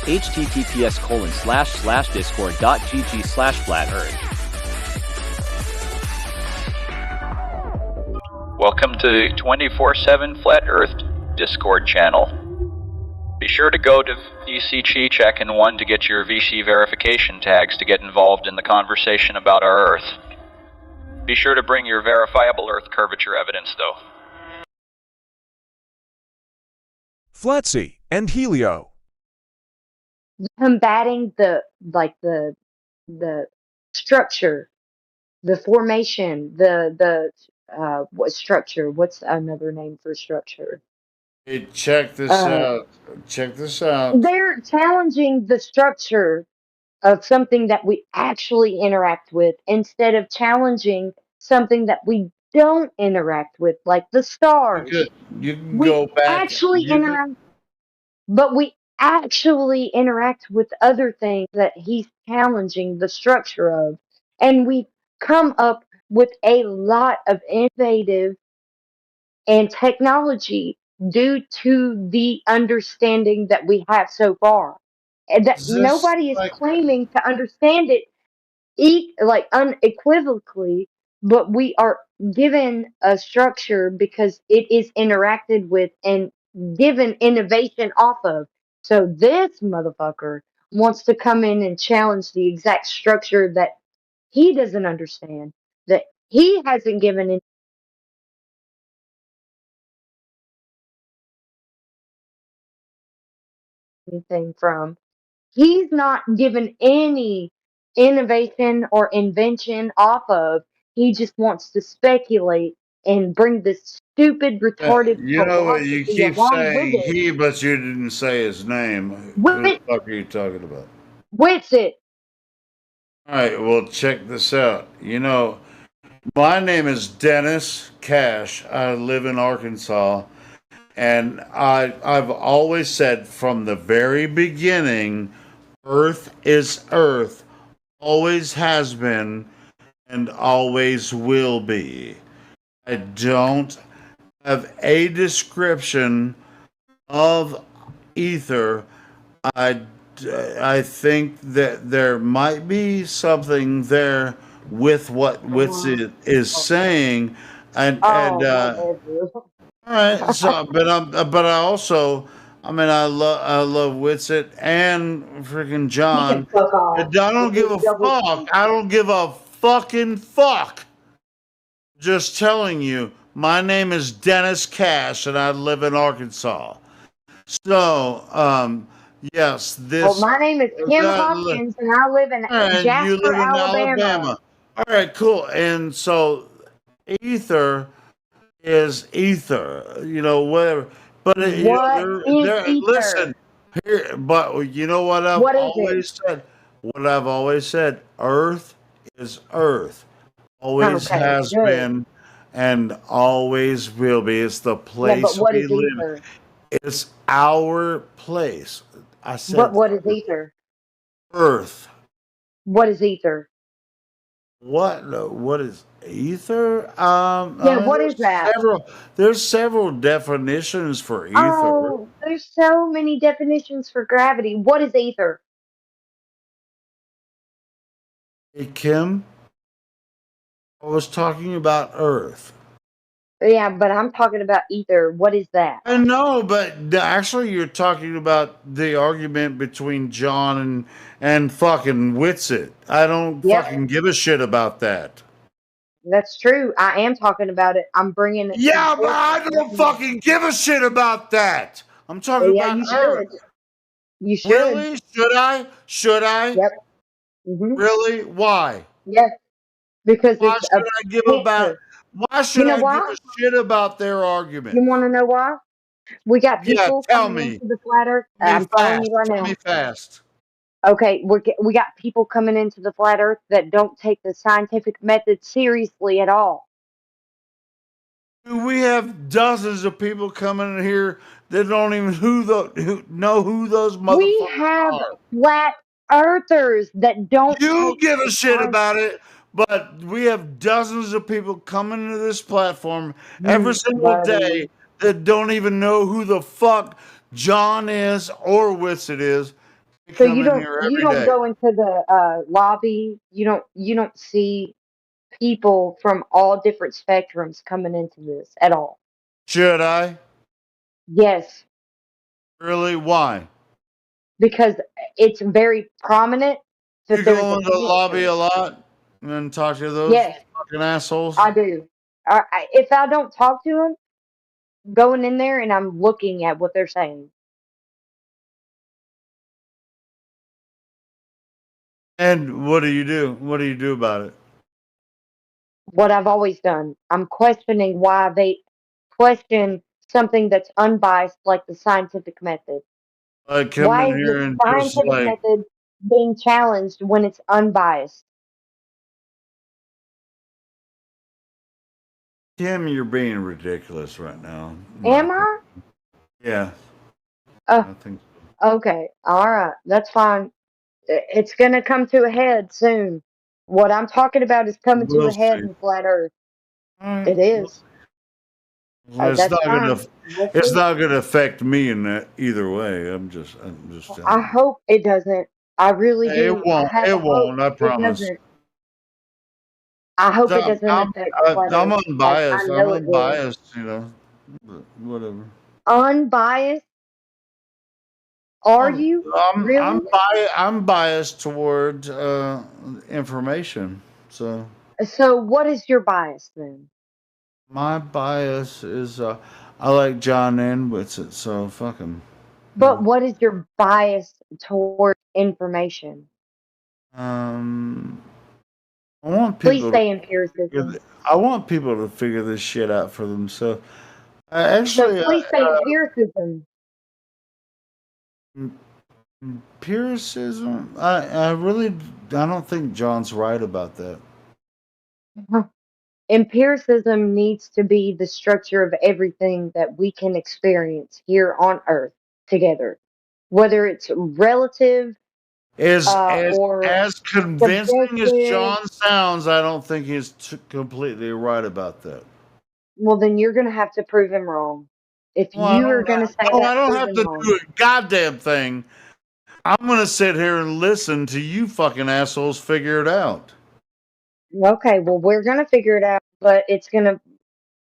https://discord.gg/flat-earth. Welcome to 24/7 Flat Earth Discord channel. Be sure to go to VC Check and 1 to get your VC verification tags to get involved in the conversation about our Earth. Be sure to bring your verifiable Earth curvature evidence, though. Flatsy and Helio. Combating the structure, the formation, what structure? What's another name for structure? Hey, check this out. Check this out. They're challenging the structure of something that we actually interact with instead of challenging something that we don't interact with, like the stars. You can go back. But we actually interact with other things that he's challenging the structure of. And we've come up with a lot of innovative and technology due to the understanding that we have so far. And that nobody is claiming to understand it unequivocally, but we are given a structure because it is interacted with and given innovation off of. So this motherfucker wants to come in and challenge the exact structure that he doesn't understand, that he hasn't given anything from. He's not given any innovation or invention off of. He just wants to speculate and bring this stupid, retarded. You know what? You keep saying he, but you didn't say his name. Who the fuck are you talking about? Whitsit. All right, well, check this out. You know, my name is Dennis Cash. I live in Arkansas. And I've always said from the very beginning, Earth is Earth, always has been, and always will be. I don't have a description of ether. I think that there might be something there with what Whitsit is saying, all right, so but I also, I love Whitsit and freaking John. I don't give a fuck. I don't give a fucking fuck. Just telling you, my name is Dennis Cash and I live in Arkansas. So, yes, this. Well, my name is Kim Hopkins and I live in Jasper, you live in Alabama. All right, cool. And so, ether is ether, you know, whatever. But listen here. But you know what I've always said. What I've always said. Earth is Earth. Always has been, and always will be. It's the place we live. Ether? It's our place. I said. But what is ether? Earth. What is ether? What is ether? What is that? There's several definitions for ether. Oh, there's so many definitions for gravity. What is ether? Hey, Kim, I was talking about Earth. Yeah, but I'm talking about ether. What is that? I know, but actually you're talking about the argument between John and fucking Whitsit. I don't fucking give a shit about that. That's true. I am talking about it. I'm bringing it. Yeah, but I don't fucking give a shit about that. I'm talking about Earth. You should. Really? Should I? Yep. Mm-hmm. Really? Why? Yes. Because why should I give a shit about their argument? You want to know why? We got people coming into the flat Earth. I'm telling you right now. Tell me fast. Okay, we got people coming into the flat Earth that don't take the scientific method seriously at all. We have dozens of people coming in here that don't even know who those motherfuckers are. We have flat earthers that don't. You give a shit about it, but we have dozens of people coming to this platform every single day that don't even know who the fuck John is or Whitsit is. They So come in here you every don't day. go into the lobby. You don't see people from all different spectrums coming into this at all. Should I? Yes, Really? Why? because it's very prominent You that there's go a in the pit lobby there. a lot and then talk to those Yes, fucking assholes? I do. If I don't talk to them, going in there and I'm looking at what they're saying. And what do you do? What do you do about it? What I've always done, I'm questioning why they question something that's unbiased, like the scientific method. I come Why in is here the and just scientific like, method being challenged when it's unbiased? Kim, you're being ridiculous right now. In my Am opinion. I? Yeah, Uh, I think okay. All right. That's fine. It's going to come to a head soon. What I'm talking about is coming to we'll a head see. in flat Earth. All right. It is. Well, That's fine. We'll it's see. not gonna affect me in that either way. I'm just I telling you. hope it doesn't. I really It do. I won't. have It a hope won't. I it promise. doesn't. I hope it I'm doesn't I'm affect flat I'm Earth. I unbiased. I'm know it will. unbiased. But whatever. Unbiased? Are Um, you? Really? I'm biased toward information. So So what is your bias then? my bias is I like John Anwitz. So fuck him. You But know. what is your bias toward information? Um, I want Please people to say figure empiricism. I want people to figure this shit out for themselves. So Actually, please say empiricism. empiricism. I really I don't think John's right about that. Empiricism needs to be the structure of everything that we can experience here on Earth together, whether it's relative Is or as convincing as subjective. John sounds, I don't think he's completely right about that. Well, then you're going to have to prove him wrong. If Well, I you are don't. going to say No, I that, don't prove have him to wrong. do a goddamn thing. I'm gonna sit here and listen to you fucking assholes figure it out. Okay, well, we're going to figure it out, but it's going to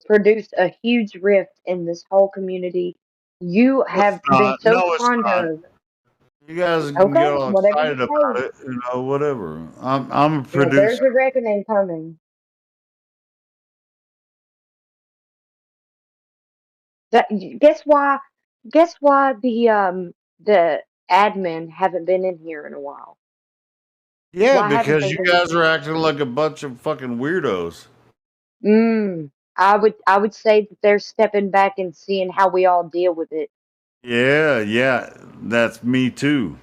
produce a huge rift in this whole community you No, it's have been not. so No, it's fond not. of. You guys can get Okay, all whatever you excited say. about it, whatever. I'm a Well, there's producer. a reckoning coming. That guess why? Guess why the admin haven't been in here in a while? Yeah, Why haven't because they you been guys in are here? acting like a bunch of fucking weirdos. I would say that they're stepping back and seeing how we all deal with it. Yeah, yeah, that's me too.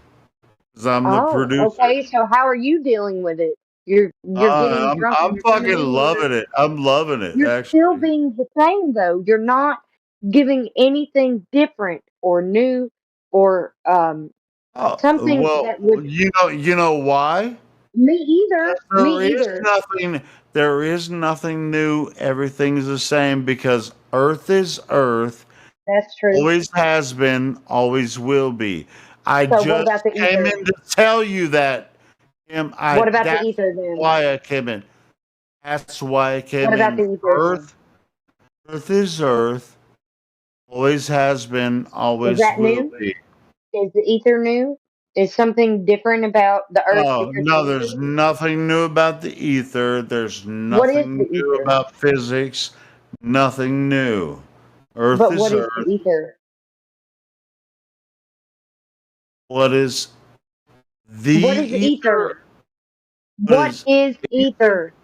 'Cause I'm the Oh, producer. okay. So how are you dealing with it? You're getting drunk and I'm you're coming fucking in here. loving it. I'm loving it, You're still actually. being the same though. You're not giving anything different or new or Oh, something well, that would you know why? me either. Me There is either. nothing. There is nothing new. Everything's the same because Earth is Earth. That's true. Always has been. Always will be. I So what just about the came ether? in to tell you that, Kim. What about the That's ether then? why I came in. That's why I What came about in. the ether then? Earth is Earth. Always has been. Is Always that will new? be. Is the ether new? Is something different about the earth Oh, bigger than no, the there's ether? nothing new about the ether. There's What is the nothing new ether? about physics. Nothing new. Earth But is what is the Earth. ether? What is the What is ether? ether? What What is is ether? ether?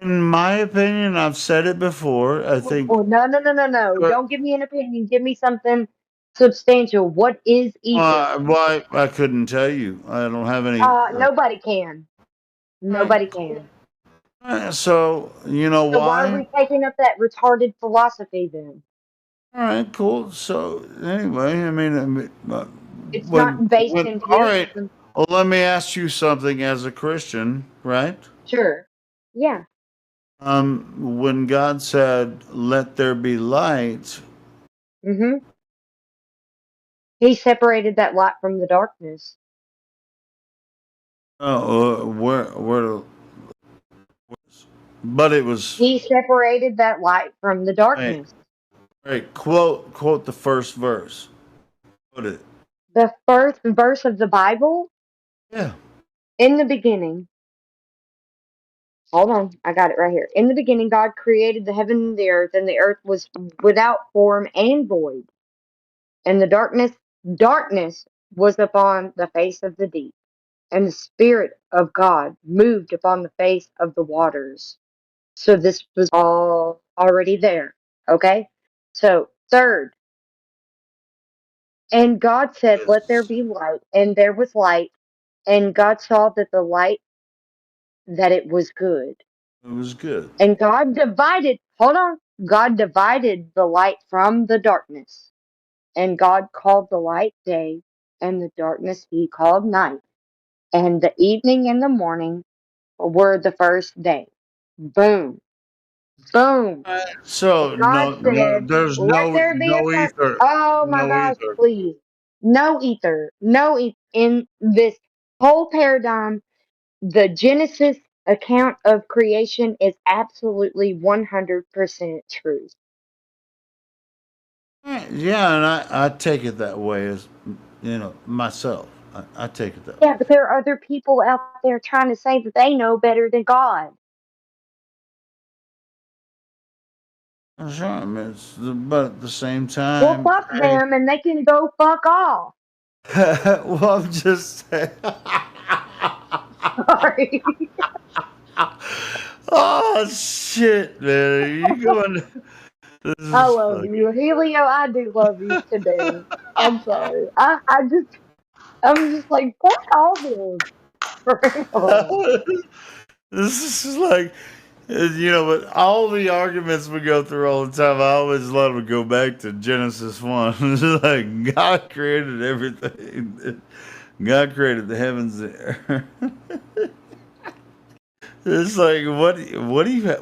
In my opinion, I've said it before. I think, Oh, no, no, no, no, no. uh, Don't give me an opinion. Give me something substantial. What is ether? why I couldn't tell you. I don't have any. Nobody can. All right, Nobody cool. can. So you know So why are why? we taking up that retarded philosophy then? All right, cool. So anyway, It's not based when in all right. empiricism. Well, let me ask you something as a Christian, right? Sure. Yeah. When God said, "Let there be light," Mm-hmm. He separated that light from the darkness. Oh, where? But it was. He separated that light from the Hey, darkness. hey, quote the first verse. Quote it. The first verse of the Bible, Yeah. in the beginning, hold on, I got it right here. In the beginning, God created the heaven and the earth was without form and void, and the darkness was upon the face of the deep, and the Spirit of God moved upon the face of the waters. So this was all already there. Okay? So, third, and God said, let there be light, and there was light, and God saw that the light, that it was good. It was good. And God divided, hold on, God divided the light from the darkness. And God called the light day, and the darkness he called night. And the evening and the morning were the first day. Boom. Boom. So God said, there's let there be a no first. ether, Oh my no gosh, ether. please. No ether. No ether. In this whole paradigm, the Genesis account of creation is absolutely 100% true. Yeah, and I take it that way as myself. I take it that way. Yeah, but there are other people out there trying to say that they know better than God. Sure, I mean, but at the same Well, time, fuck hey, them and they can go fuck off. well, I'm just saying. Sorry. Oh shit, man! Are you going? This I is love fucking. you. Helio, I do love you today. I'm sorry. I'm just like, fuck all this. For real. This is like, but all the arguments we go through all the time, I always love to go back to Genesis 1. It's like, God created everything. God created the heavens and the earth. It's like,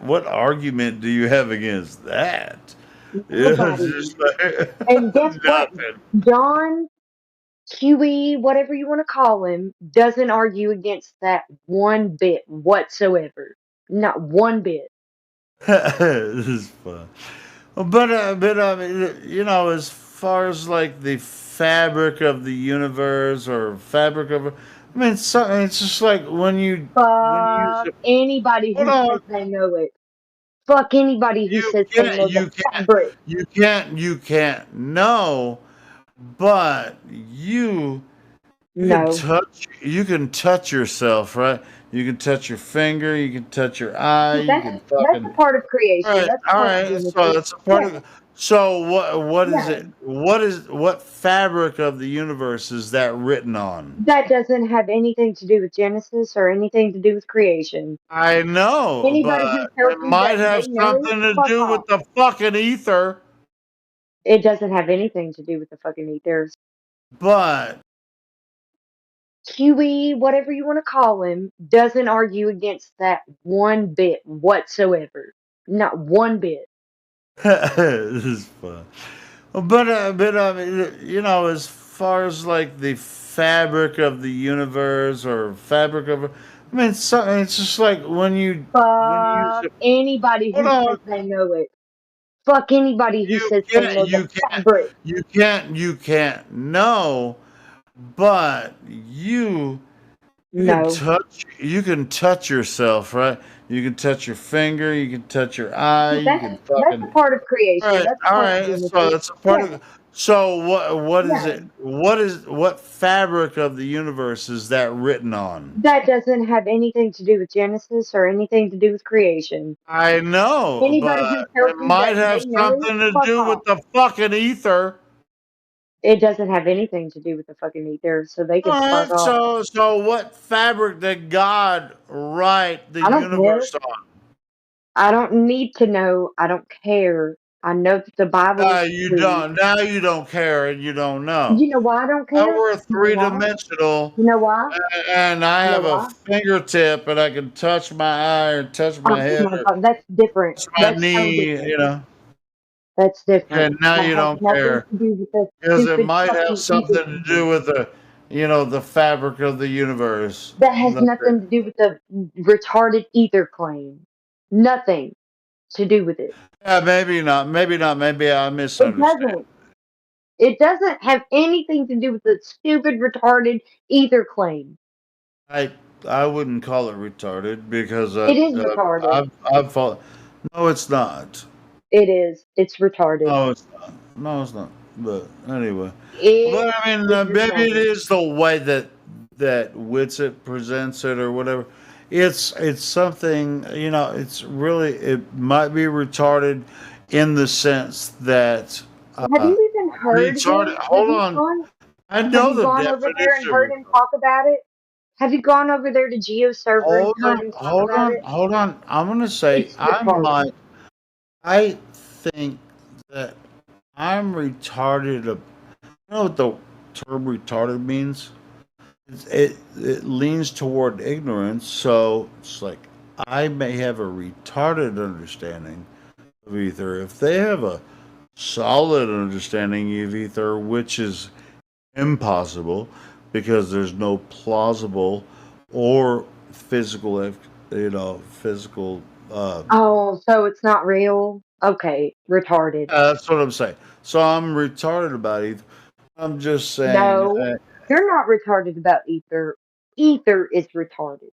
what argument do you have against that? Yeah, it's Nobody. just like, And guess what? nothing. John QE, whatever you want to call him, doesn't argue against that one bit whatsoever. Not one bit. This is fun. But I mean, as far as like the fabric of the universe or fabric of, I mean, it's just like when you use Fuck it. anybody Hold who on, says they know it. Fuck anybody who you says they can't, know the you can't, fabric. you can't know, but No. you can touch yourself, right? You can touch your finger, you can touch your eye, Yeah, you can that's a fucking. part of creation. That's a All part of right. So Genesis. that's a part Yeah, of. So what is yeah. it? What fabric of the universe is that written on? That doesn't have anything to do with Genesis or anything to do with creation. I know, Anybody who but tells it you might that have they know, something to fuck do with off. the fucking ether. It doesn't have anything to do with the fucking ethers. But QE, whatever you want to call him, doesn't argue against that one bit whatsoever. Not one bit. this is fun. But I mean, as far as like the fabric of the universe or fabric of, I mean, it's just like when you use Fuck it. anybody Hold who on. says they know it. Fuck anybody who You says they can't, know the you can't, fabric. you can't know, but No. you can touch yourself, right? You can touch your finger, you can touch your eye, Yeah, you can that's fucking. a part of creation. That's a All part of right. So Genesis. that's a part Yeah, of. So what is yeah. it? What fabric of the universe is that written on? That doesn't have anything to do with Genesis or anything to do with creation. I know, Anybody who but tells it you might that have they know, something to fuck do with off. the fucking ether. It doesn't have anything to do with the fucking ether, so they All can fuck right, off. so what fabric did God write the I don't care. universe on? I don't need to know. I don't care. I know that the Bible is You true. don't. Now you don't care and you don't know. You know why I don't Now care? we're You know three why? dimensional, You know why? and I You know have a why? fingertip, and I can touch my eye or touch my Oh head my or God, that's different. touch my That's so knee. different. That's different. Okay, now That you has don't nothing care to do with the because it stupid might have fucking ether something to do thing. with the fabric of the universe. That has That's it. nothing to do with the retarded ether claim. Nothing to do with it. Yeah, maybe not. Maybe not. Maybe I It misunderstand. doesn't. It doesn't have anything to do with the stupid retarded ether claim. I I wouldn't call it retarded because It is retarded. I've fought. No, it's not. It is. It's retarded. No, it's not. No, it's not. But anyway, It but I mean, is maybe it retarded. is the way that Witsit presents it or whatever. It's something, It's really, it might be retarded in the sense that Have you even heard retarded. him? Hold on, I Have know you the gone over there and definition of heard him retarded. talk about it? Have you gone over there to Geo server and Hold heard on, him talk hold about on, it? hold on. I'm gonna say It's retarded. I think that I'm retarded. You know what the term retarded means? It leans toward ignorance, so it's like I may have a retarded understanding of ether. If they have a solid understanding of ether, which is impossible because there's no plausible or physical. Oh, so it's not real? Okay, retarded. That's what I'm saying. So I'm retarded about ether. I'm just saying. No, you're not retarded about ether. Ether is retarded.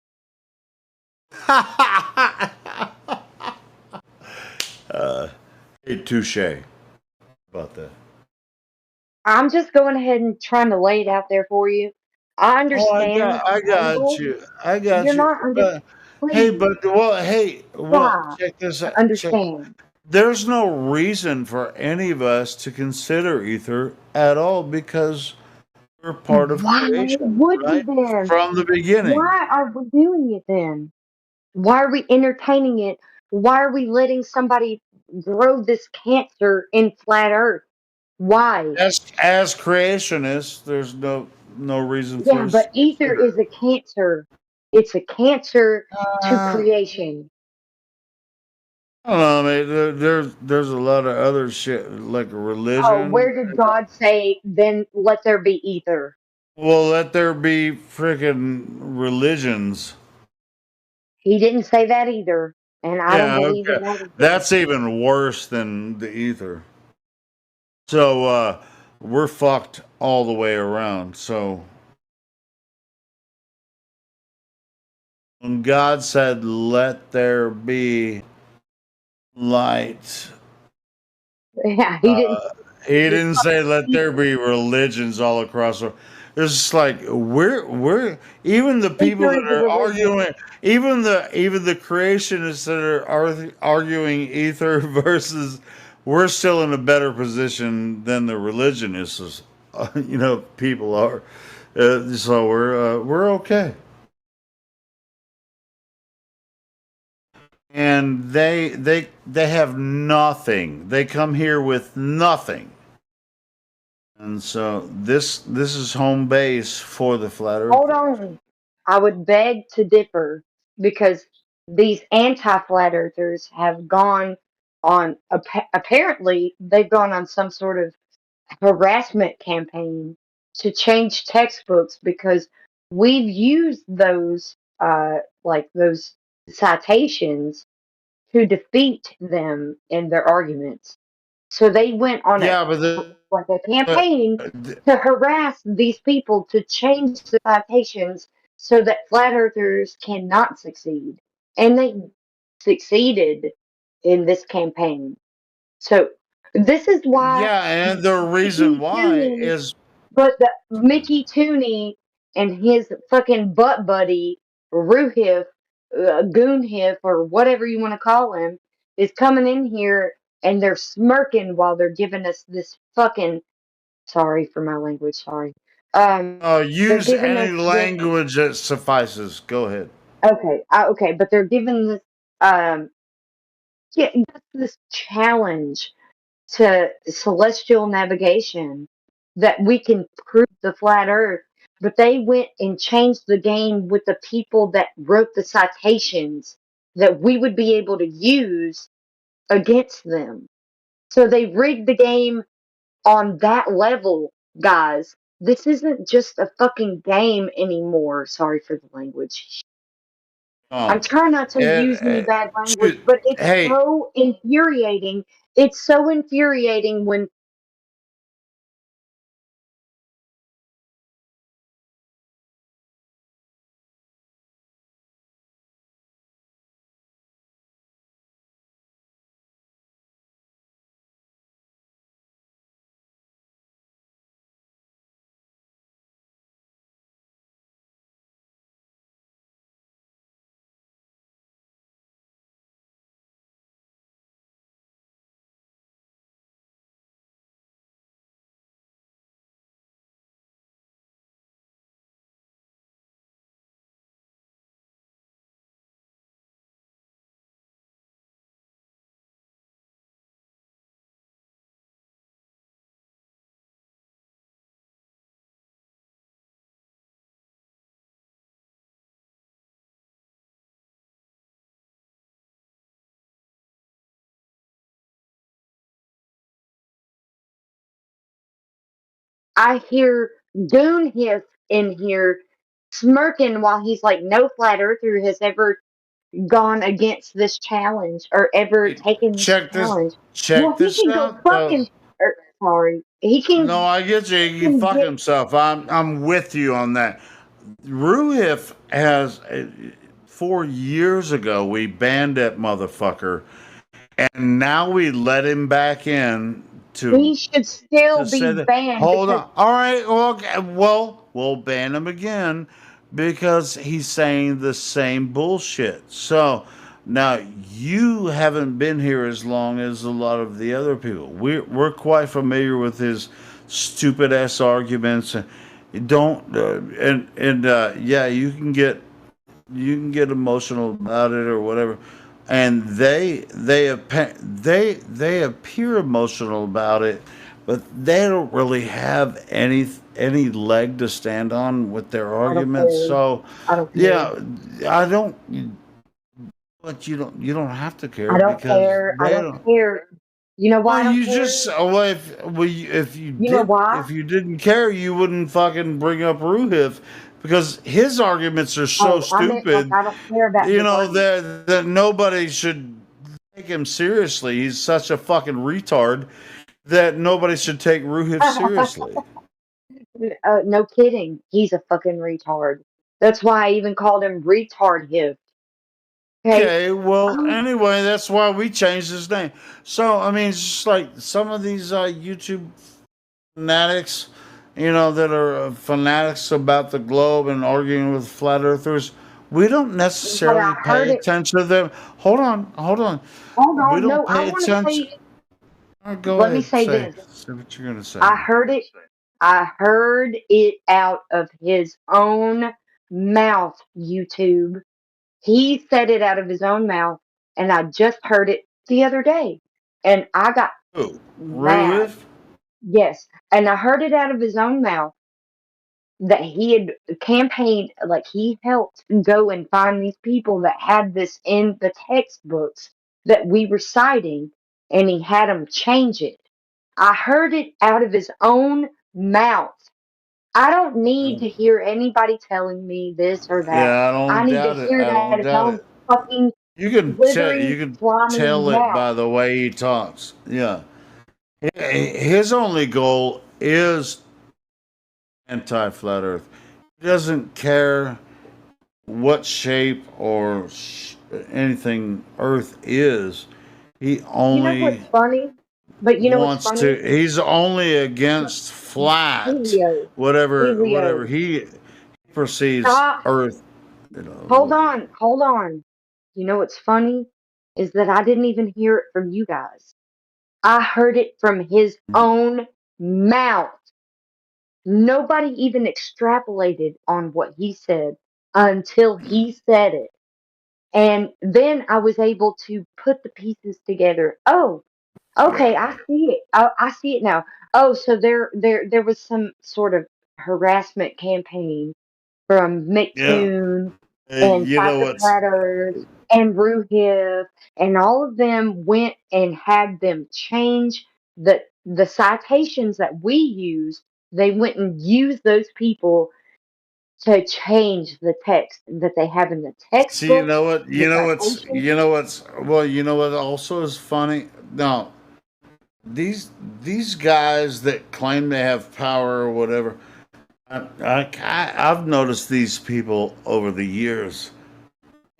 Hey, touche about that. I'm just going ahead and trying to lay it out there for you. I Oh, understand I the got angle. you. I got You're you. not under. But Please try check this to out. Check. understand. There's no reason for any of us to consider ether at all because we're part of Why creation, would we right? then? From the beginning. Why are we doing it then? Why are we entertaining it? Why are we letting somebody grow this cancer in flat Earth? Why? As creationists, there's no reason for Yeah, us but to ether consider is a cancer. It's a cancer it. to creation. I don't know. I mean, there's a lot of other shit like Oh, religion. where did God say, then let there be ether? Well, let there be freaking religions. He didn't say that either. And I don't Yeah, believe okay. in that either. That's even worse than the ether. So we're fucked all the way around. So when God said, "Let there be light," Yeah, he didn't he say didn't say, "Let there ether. be religions all across." It's just like we're even the people Ether that is a are religion. arguing, even the creationists that are arguing ether versus, we're still in a better position than the religionists, people are. So we're okay. And they have nothing. They come here with nothing. And so this is home base for the flat Hold earthers. on. I would beg to differ because these anti-flat earthers have gone on, apparently, they've gone on some sort of harassment campaign to change textbooks because we've used those, like those citations to defeat them in their arguments. So they went on Yeah, but like a the, campaign the to harass these people to change the citations so that flat earthers cannot succeed. And they succeeded in this campaign. So this is why yeah, and the reason Mickey why Tooney, is but the Mickey Tooney and his fucking butt buddy Ruhif, Goonhif, or whatever you want to call him, is coming in here and they're smirking while they're giving us this fucking. Sorry for my language. Sorry. They're use giving any us this. language that suffices. Go ahead. Okay, okay, but they're giving this. Yeah, this challenge to celestial navigation that we can prove the flat earth, but they went and changed the game with the people that wrote the citations that we would be able to use against them. So they rigged the game on that level, guys. This isn't just a fucking game anymore. Sorry for the language. I'm Oh, trying not to and use any bad language, shoot, but it's hey, so infuriating. It's so infuriating when I hear Goonhiff in here smirking while he's like, no flat earther has ever gone against this challenge or ever taken this check this, challenge. Well, check he this can go out though. fucking. Sorry, No, I get you. He can fuck get. himself. I'm with you on that. Ruhif has 4 years ago we banned that motherfucker, and now we let him back in to He should still to say be that. banned Hold because on. All right. Well, okay, well, we'll ban him again because he's saying the same bullshit. So now you haven't been here as long as a lot of the other people. We're quite familiar with his stupid ass arguments. Don't and yeah, you can get emotional about it or whatever, and they appear emotional about it, but they don't really have any leg to stand on with their I don't arguments. care. So I don't care. yeah, I don't. But you don't have to care I don't because care. I they don't don't. care. You know Well, why I don't you care? just well, if you You know did why? if you didn't care, you wouldn't fucking bring up Ruhif because his arguments are so Oh, I meant like stupid. I don't care about You his know argument. that nobody should take him seriously. He's such a fucking retard that nobody should take Ruhif seriously. No kidding. He's a fucking retard. That's why I even called him retard hip. Okay. Okay, well, anyway, that's why we changed his name. So, I mean, it's just like some of these YouTube fanatics, that are fanatics about the globe and arguing with flat earthers. We don't But I necessarily heard pay it. attention to them. Hold on, hold on. Hold We on. don't No, I pay want to attention. say. Go Let me ahead, say say this. what you're gonna say. I heard it. I heard it out of his own mouth, YouTube. He said it out of his own mouth, and I just heard it the other day. And I got Who? mad. Ruif? Yes. And I heard it out of his own mouth that he had campaigned, like he helped go and find these people that had this in the textbooks that we were citing, and he had them change it. I heard it out of his own mouth. I don't need to hear anybody telling me this or that. Yeah, I I don't need to doubt it. hear I that out don't of his doubt own it. fucking You slithery, can slimy tell it mouth. by the way he talks. Yeah, his only goal is anti-flat Earth. He doesn't care what shape or anything Earth is. He You know what's only funny? But you know what's wants funny? to. He's only against flat, Helio. whatever Helio. he perceives Stop. Earth. Hold on. Hold on. You know what's funny? Is that I didn't even hear it from you guys. I heard it from his own mouth. Nobody even extrapolated on what he said until he said it. And then I was able to put the pieces together. Oh, okay, Yeah. I see it. I see it now. Oh, so there was some sort of harassment campaign from Yeah. McToon. and You Fight know the what's Flat Earth and Ruhiv and all of them went and had them change the citations that we use. They went and used those people to change the text that they have in the See, you textbooks, know what? the citations. Well, you know what also is funny? No, these guys that claim they have power or whatever, I've noticed these people over the years,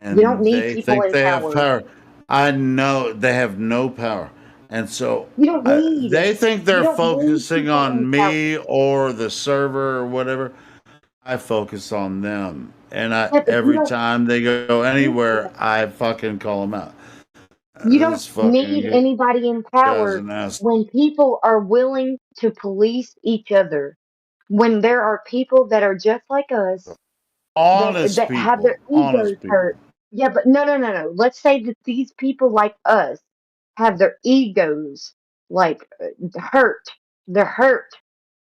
You don't and need they people think in they have power. power. I know they have no power, and so You don't need they think you they're don't need focusing people in on power. me or the server or whatever. I focus on them, and Yeah, but every time they go anywhere, I fucking call them out. you don't This need fucking anybody in guy's power an ass. when people are willing to police each other. When there are people that are just like us Honest that have their people, egos honest people. hurt. Yeah, but no. Let's say that these people like us have their egos like hurt. They're hurt.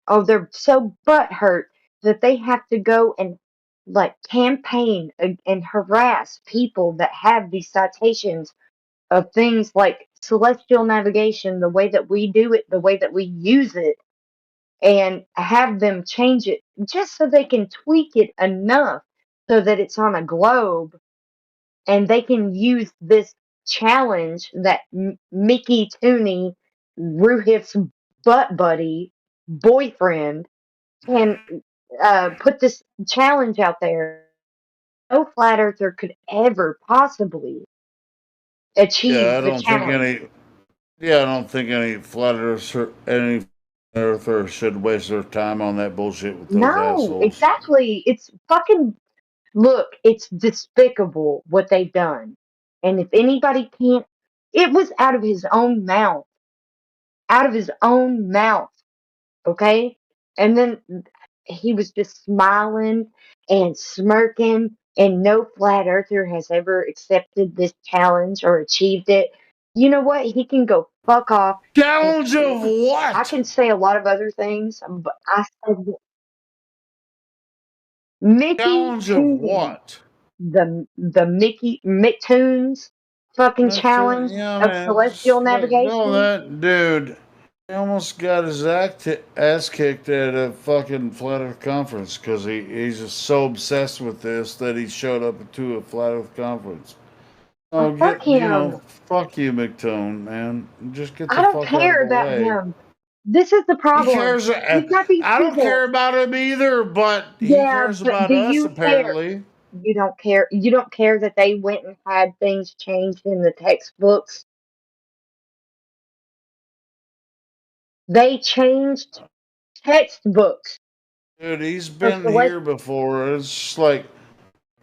Oh, they're so butt hurt that they have to go and like campaign and harass people that have these citations of things like celestial navigation, the way that we do it, the way that we use it, and have them change it just so they can tweak it enough so that it's on a globe and they can use this challenge that Mickey Tooney, Ruhif's butt buddy, boyfriend, can put this challenge out there. No flat earther could ever possibly Yeah, achieve I the don't think challenge. any. Yeah, I don't think any flat earther should waste their time on that bullshit with those No, assholes. exactly. It's fucking look, it's despicable what they've done. And if anybody can't, it was out of his own mouth, out of his own mouth, okay? And then he was just smiling and smirking, and no flat earther has ever accepted this challenge or achieved it. You know what? He can go fuck off. And Challenge of I what? can say a lot of other things, but I said Mickey Challenge of Tooney, what? the Mickey Micktoons fucking challenge Yeah, of man, celestial just let go of navigation. that dude. He almost got his ass kicked at a fucking flat Earth conference because he's just so obsessed with this that he showed up to a flat Earth conference. Oh, Fuck him. fuck you, McTone, man. Just get I the don't fuck out of care the about way. him. This is the He problem. cares. We've got these I don't care people. about him either, but he Yeah, cares but about do us you care? apparently. You don't care. You don't care that they went and had things changed in the textbooks. They changed textbooks Dude, he's for been celestial. here before. It's just like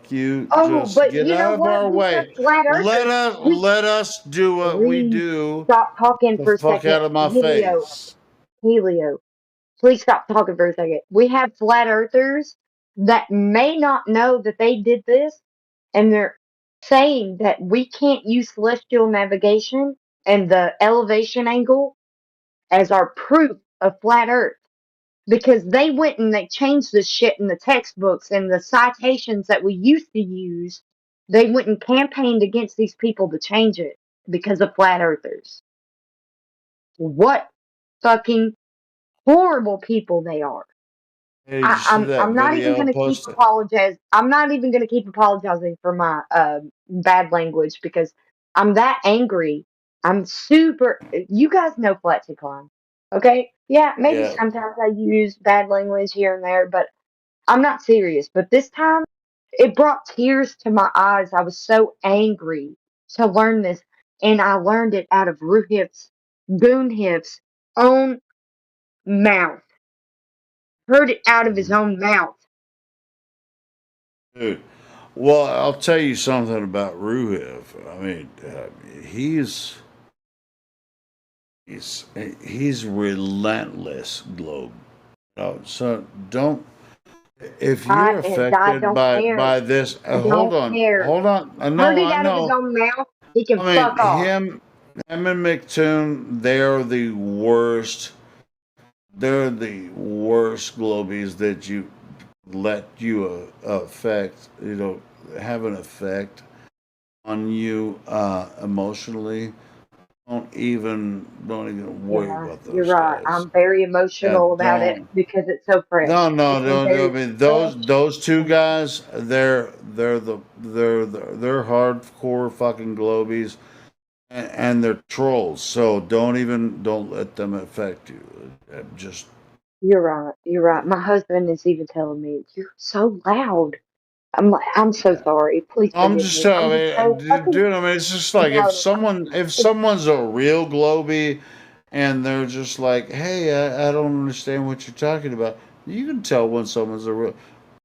you Oh, just but get you know out of what? our Because way. flat earthers, we Let us do what we please do. stop talking The for a fuck second. out of my Helio, face. Helio, please stop talking for a second. We have flat earthers that may not know that they did this, and they're saying that we can't use celestial navigation and the elevation angle as our proof of flat earth because they went and they changed the shit in the textbooks and the citations that we used to use. They went and campaigned against these people to change it because of flat earthers. What fucking horrible people they are. Hey, did you see that I'm not even video gonna keep posted? apologize. I'm not even gonna keep apologizing for my bad language because I'm that angry. I'm super. You guys know Flexicon, okay? Yeah, maybe Yeah. sometimes I use bad language here and there, but I'm not serious. But this time, it brought tears to my eyes. I was so angry to learn this, and I learned it out of Ruhif's, Goonhif's own mouth. Heard it out of his own mouth. Dude. Well, I'll tell you something about Ruhiv. I mean, he's he's he's relentless, Globe. So don't if you're I affected don't care. by this. I Hold don't on, care. hold on. Heard No, it I out of his know. own mouth. He can I mean, fuck off. him and McToon. They're the worst. They're the worst Globies that you let you affect. You know, have an effect on you emotionally, don't even worry Yeah, about you're those right. guys. I'm very Yeah, emotional about it don't. because it's so No, fresh. no, It's so no, no. I very mean, fresh. those two And guys, they're hardcore fucking globies, and they're trolls. So don't let them affect you. Just you're right. You're right. My husband is even telling me, "You're so loud." I'm like, I'm so yeah. sorry. Please I'm forgive just me. I'm telling just you, so fucking dude. I mean, it's just like no. if It's, someone's a real globy, and they're just like, hey, I don't understand what you're talking about. You can tell when someone's a real.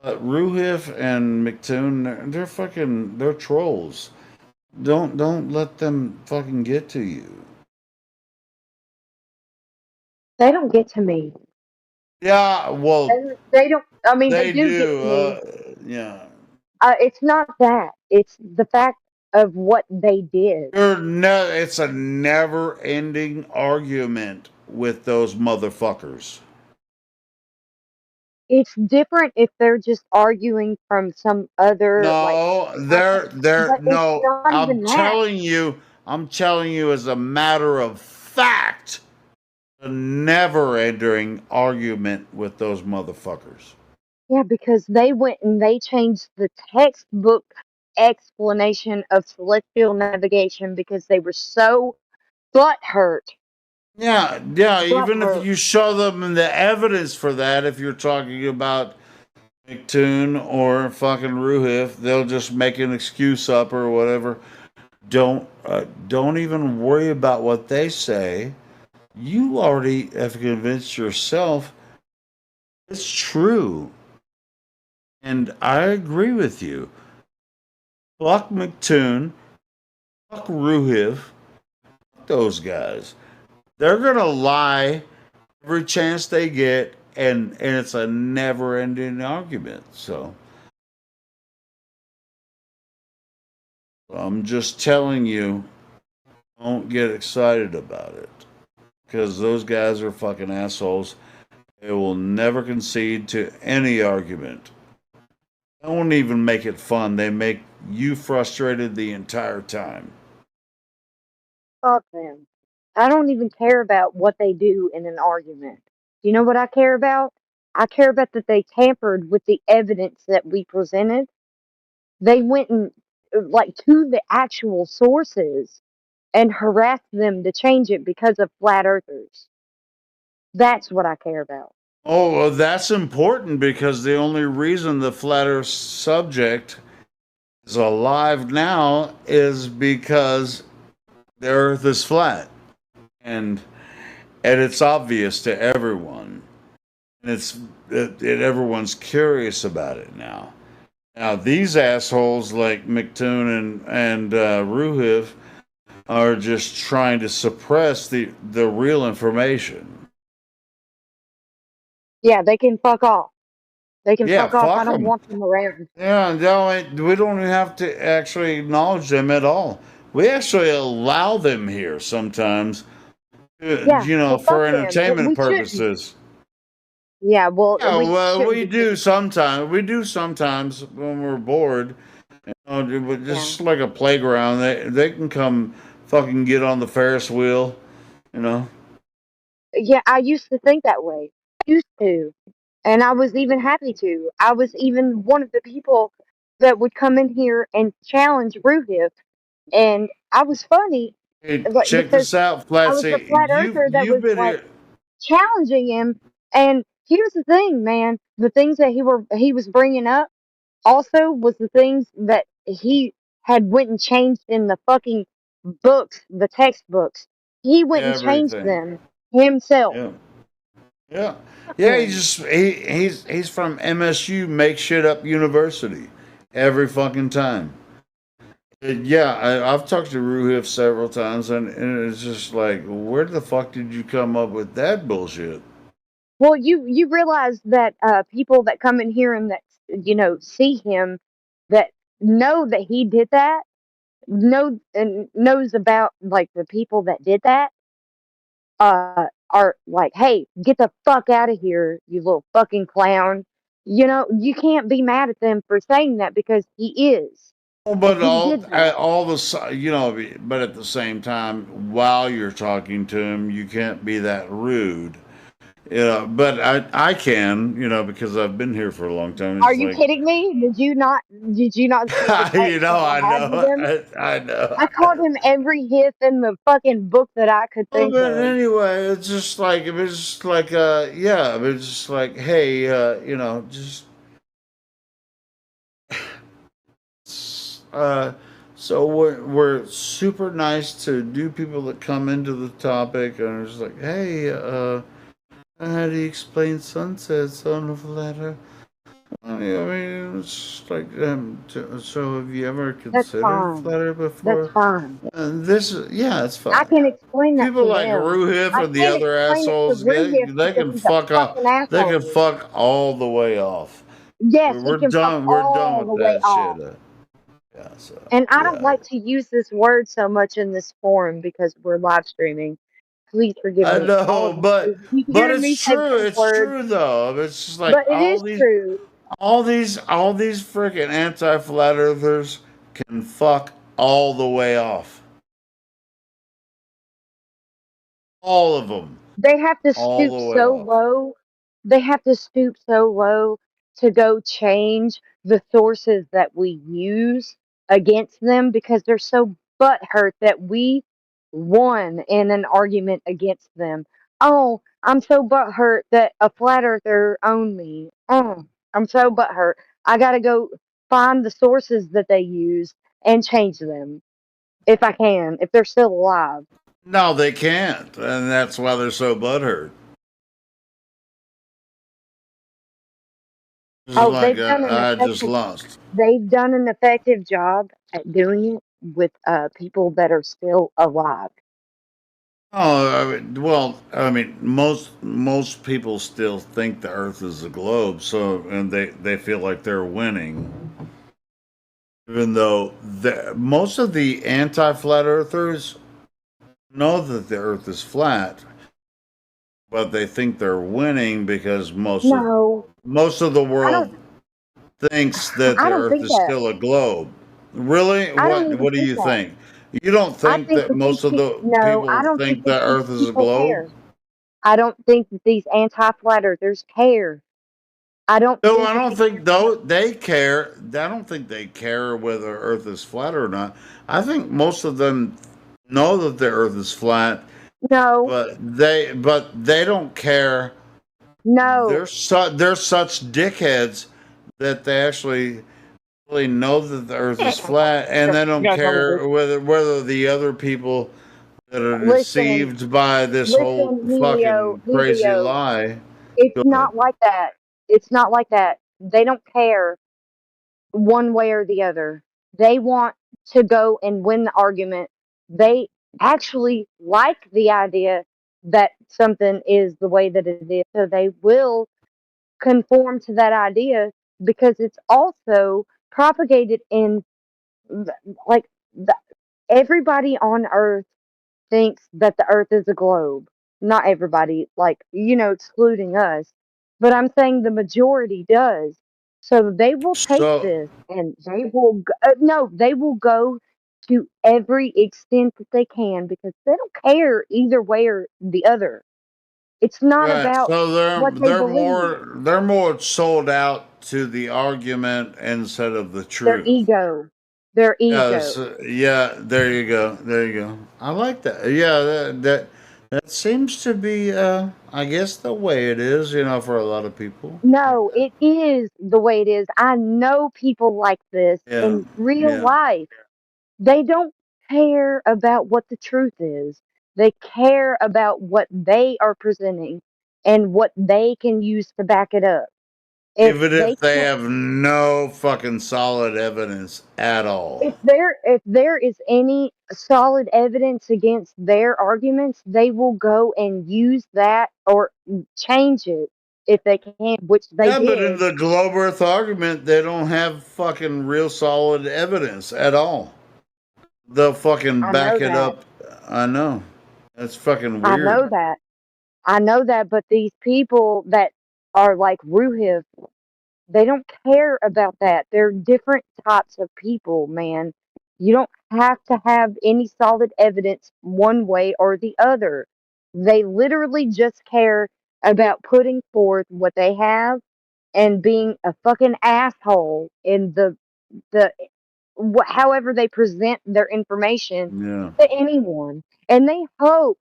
Ruhif and McToon, they're trolls. Don't let them fucking get to you. they don't get to me. Yeah, well, They don't. I mean, they they do get do. to me. Yeah, It's not that. It's the fact of what they did. it's a never-ending argument with those motherfuckers. It's different if they're just arguing from some other like No, content, they're but it's no. not even that. I'm telling you, as a matter of fact, a never-ending argument with those motherfuckers. Yeah, because they went and they changed the textbook explanation of celestial navigation because they were so butthurt. Yeah, yeah. Even if Butthurt. you show them the evidence for that, if you're talking about McToon or fucking Ruhif, they'll just make an excuse up or whatever. Don't even worry about what they say. You already have convinced yourself it's true, and I agree with you. Fuck McToon, fuck Ruhif, those guys. They're gonna lie every chance they get, and it's a never-ending argument. So I'm just telling you, don't get excited about it because those guys are fucking assholes. They will never concede to any argument. They don't even make it fun. They make you frustrated the entire time. Fuck them. I don't even care about what they do in an argument. You know what I care about? I care about that they tampered with the evidence that we presented. They went and like to the actual sources and harassed them to change it because of flat earthers. That's what I care about. Oh, well, that's important because the only reason the flat Earth subject is alive now is because the Earth is flat, and and it's obvious to everyone, and everyone's curious about it now. Now these assholes like McToon and Ruhiv are just trying to suppress the real information. Yeah, they can fuck off. They can Yeah, fuck off. I fuck don't them. want them around. Yeah, no, we don't even have to actually acknowledge them at all. We actually allow them here sometimes, Yeah, well, fuck for them. entertainment We shouldn't. purposes. Yeah, well, Yeah, we well, shouldn't we because, do sometimes. We do sometimes when we're bored. But yeah. just like a playground, they can come fucking get on the Ferris wheel, you know. Yeah, I used to think that way. I used to. And I was even happy to. I was even one of the people that would come in here and challenge Ruhiv. And I was funny Hey, like, check because this out, I was the Flatsy. flat earther that You've was been like here. challenging him. And here's the thing, man. The things that he was bringing up also was the things that he had went and changed in the fucking books, the textbooks. He went and changed Everything. them himself. Yeah. Yeah, Fuck yeah. him. He's from MSU, make shit up university, every fucking time. Yeah, I've talked to Ruhif several times, and it's just like, where the fuck did you come up with that bullshit? Well, you realize that people that come in here and that see him, that know that he did that, know and knows about like the people that did that, are like, hey, get the fuck out of here, you little fucking clown. You know, you can't be mad at them for saying that because he is. Oh, And but he did that. all the but at the same time, while you're talking to him, you can't be that rude. But I can, because I've been here for a long time. Are It's you like, kidding me? Did you not see the text that I I had with know, him? I know. I called him every hit in the fucking book that I could Well, think but of. anyway, it's just like if it's just like yeah, if it's just like hey, just uh, so we're super nice to new people that come into the topic, and it's like hey, how do you explain sunsets on a flat? I mean, it's like, so have you ever That's considered fine. flutter That's before? fine. Yeah, it's I fine. can explain that People to like them. Ruhif I and the can't other explain it to assholes, Ruhif they because can he's a fuck off. fucking They can asshole. fuck all the way off. Yes, he We're can fuck done. We're done all with the way that shit. off. Yeah, so And I don't yeah. like to use this word so much in this forum because we're live streaming. Please forgive I me. All know, of you. You but hear it's me say true. those It's words, true though. It's just like but it is true. all these freaking anti-flat earthers can fuck all the way off. All of them, They have to all stoop the way so off. low. They have to stoop so low to go change the sources that we use against them because they're so butthurt that we won in an argument against them. Oh, I'm so butthurt that a flat earther owned me. Oh, I'm so butthurt. I gotta go find the sources that they use and change them if I can, if they're still alive. No, they can't, and that's why they're so butthurt. This is Oh, like I just lost. they've done an effective job at doing it with people that are still alive. Oh, I mean, most people still think the Earth is a globe, so and they feel like they're winning, even though most of the anti-flat earthers know that the Earth is flat, but they think they're winning because No, most of the I world don't. thinks that I the don't Earth think is that. still a globe. Really? I don't even What do think you that. think? You don't I think think that that these most of people. the No, I people don't think think that the these Earth is a people globe? care. I don't think that these anti-flat earthers care. I don't No, think I that don't these think anti. though they care. I don't think they care whether Earth is flat or not. I think most of them know that the Earth is flat, No, but they don't care. no, They're such dickheads that they actually really know that the Earth is flat, and they you don't gotta tell me this. care whether the other people that are Listen, deceived by this whole listen, Helio, fucking crazy Helio. lie. It's Go ahead. not like that. It's not like that. They don't care one way or the other. They want to go and win the argument. They actually like the idea that something is the way that it is. So they will conform to that idea because it's also propagated in like the, everybody on earth thinks that the earth is a globe. Not everybody, like, excluding us. But I'm saying the majority does. So they will take So this and no, they will go to every extent that they can because they don't care either way or the other. It's not right, about so what they believe, they're more sold out to the argument instead of the their truth. ego, their Yes, ego. yeah. There you go. There you go. I like that. Yeah, that seems to be, I guess, the way it is. For a lot of people. No, it is the way it is. I know people like this Yeah, in real yeah. life. They don't care about what the truth is. They care about what they are presenting and what they can use to back it up. If Even they if they can't, have no fucking solid evidence at all. if there is any solid evidence against their arguments, they will go and use that or change it if they can, which they Yeah, but in did. the globe Earth argument, they don't have fucking real solid evidence at all. They'll fucking I know back it that. up. I know. That's fucking I weird. know that. I know that, but these people that are like Ruhiv, They don't care about that. They're different types of people, man. You don't have to have any solid evidence one way or the other. They literally just care about putting forth what they have and being a fucking asshole in the however they present their information Yeah. to anyone. And they hope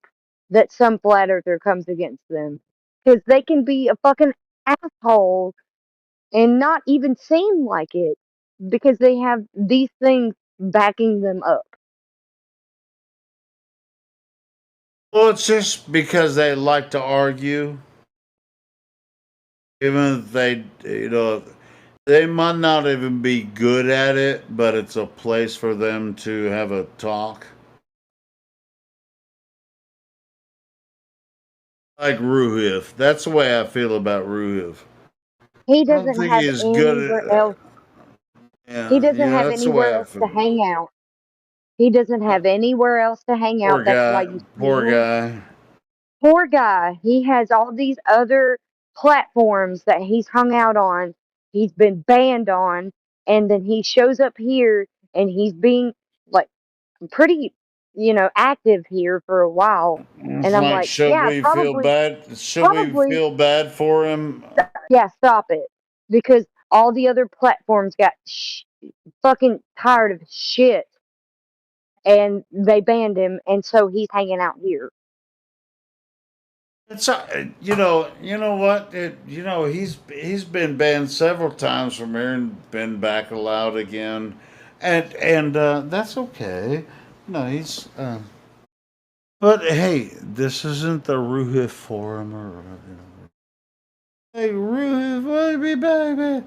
that some flat earther comes against them because they can be a fucking asshole and not even seem like it because they have these things backing them up. Well, it's just because they like to argue, even if they, they might not even be good at it, but it's a place for them to have a talk. Like Ruhif. That's the way I feel about Ruhif. He I don't doesn't think have he's good anywhere at. else. He Yeah, doesn't have that's the anywhere way I else to feel. hang out. He doesn't have anywhere else to hang Poor out. That's why guy. you see Poor him. guy. Poor guy. He has all these other platforms that he's hung out on. He's been banned on, and then he shows up here and he's being like pretty, active here for a while. It's And I'm like, like, should yeah, we feel probably, bad? Should we probably, feel bad for him? yeah, stop it, because all the other platforms got fucking tired of shit, and they banned him, and so he's hanging out here. It's you know what? He's been banned several times from here and been back allowed again, and that's okay. No, he's. But hey, this isn't the Ruhif forum or. Hey, Ruhif, baby, baby.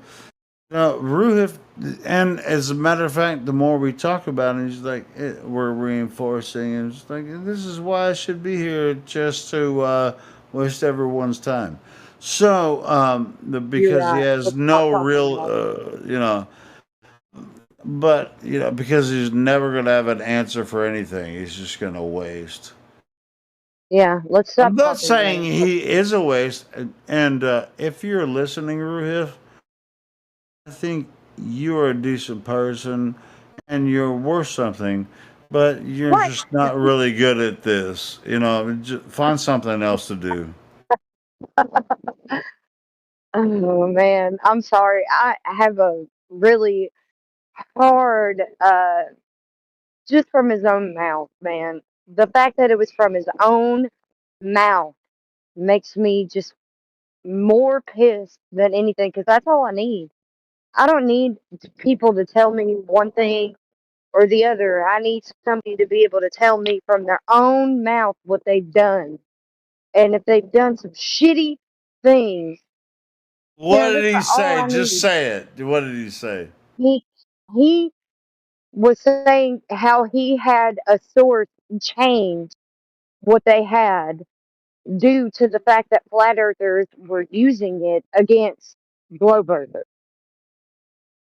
No, Ruhif, and as a matter of fact, the more we talk about it, he's like, we're reinforcing, and it's like, this is why I should be here just to waste everyone's time. So, You're because he right. has Let's not no talk real, about it. but, because he's never going to have an answer for anything, he's just going to waste. Yeah, let's I'm stop not talking about saying it. he is a waste, and if you're listening, Ruhif, I think you are a decent person and you're worth something, but you're What? just not really good at this. Just find something else to do. Oh man, I'm sorry. I have a really hard, just from his own mouth, man. The fact that it was from his own mouth makes me just more pissed than anything because that's all I need. I don't need people to tell me one thing or the other. I need somebody to be able to tell me from their own mouth what they've done. And if they've done some shitty things, What man, did that's he all say? I Just need. say it. What did he say? He he was saying how he had a source change what they had due to the fact that flat earthers were using it against globe earthers.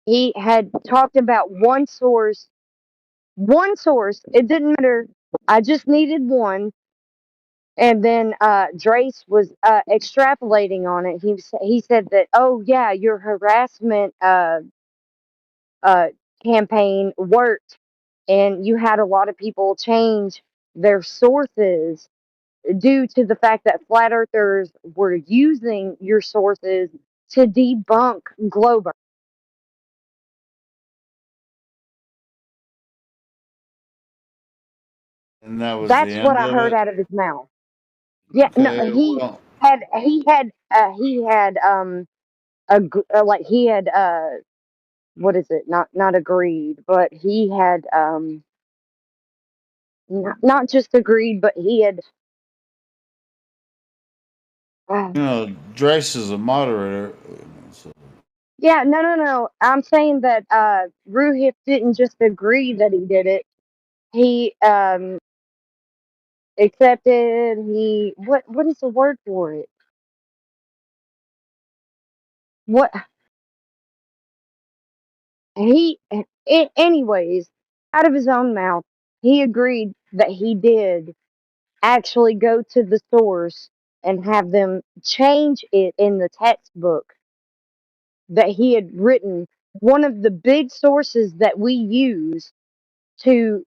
He had talked about one source. It didn't matter. I just needed one. And then Drace was extrapolating on it. He said that, oh yeah, your harassment uh, campaign worked, and you had a lot of people change their sources due to the fact that flat earthers were using your sources to debunk globe. And that was the That's what end I of heard it. out of his mouth. Yeah, no, Okay, he well, had like he had what is it? Not agreed, but he had not just agreed, but he had uh, Drace is a moderator. So, yeah, no. I'm saying that Ruhif didn't just agree that he did it. He accepted. He what is the word for it? What he anyways, out of his own mouth, he agreed that he did actually go to the source and have them change it in the textbook that he had written. One of the big sources that we use to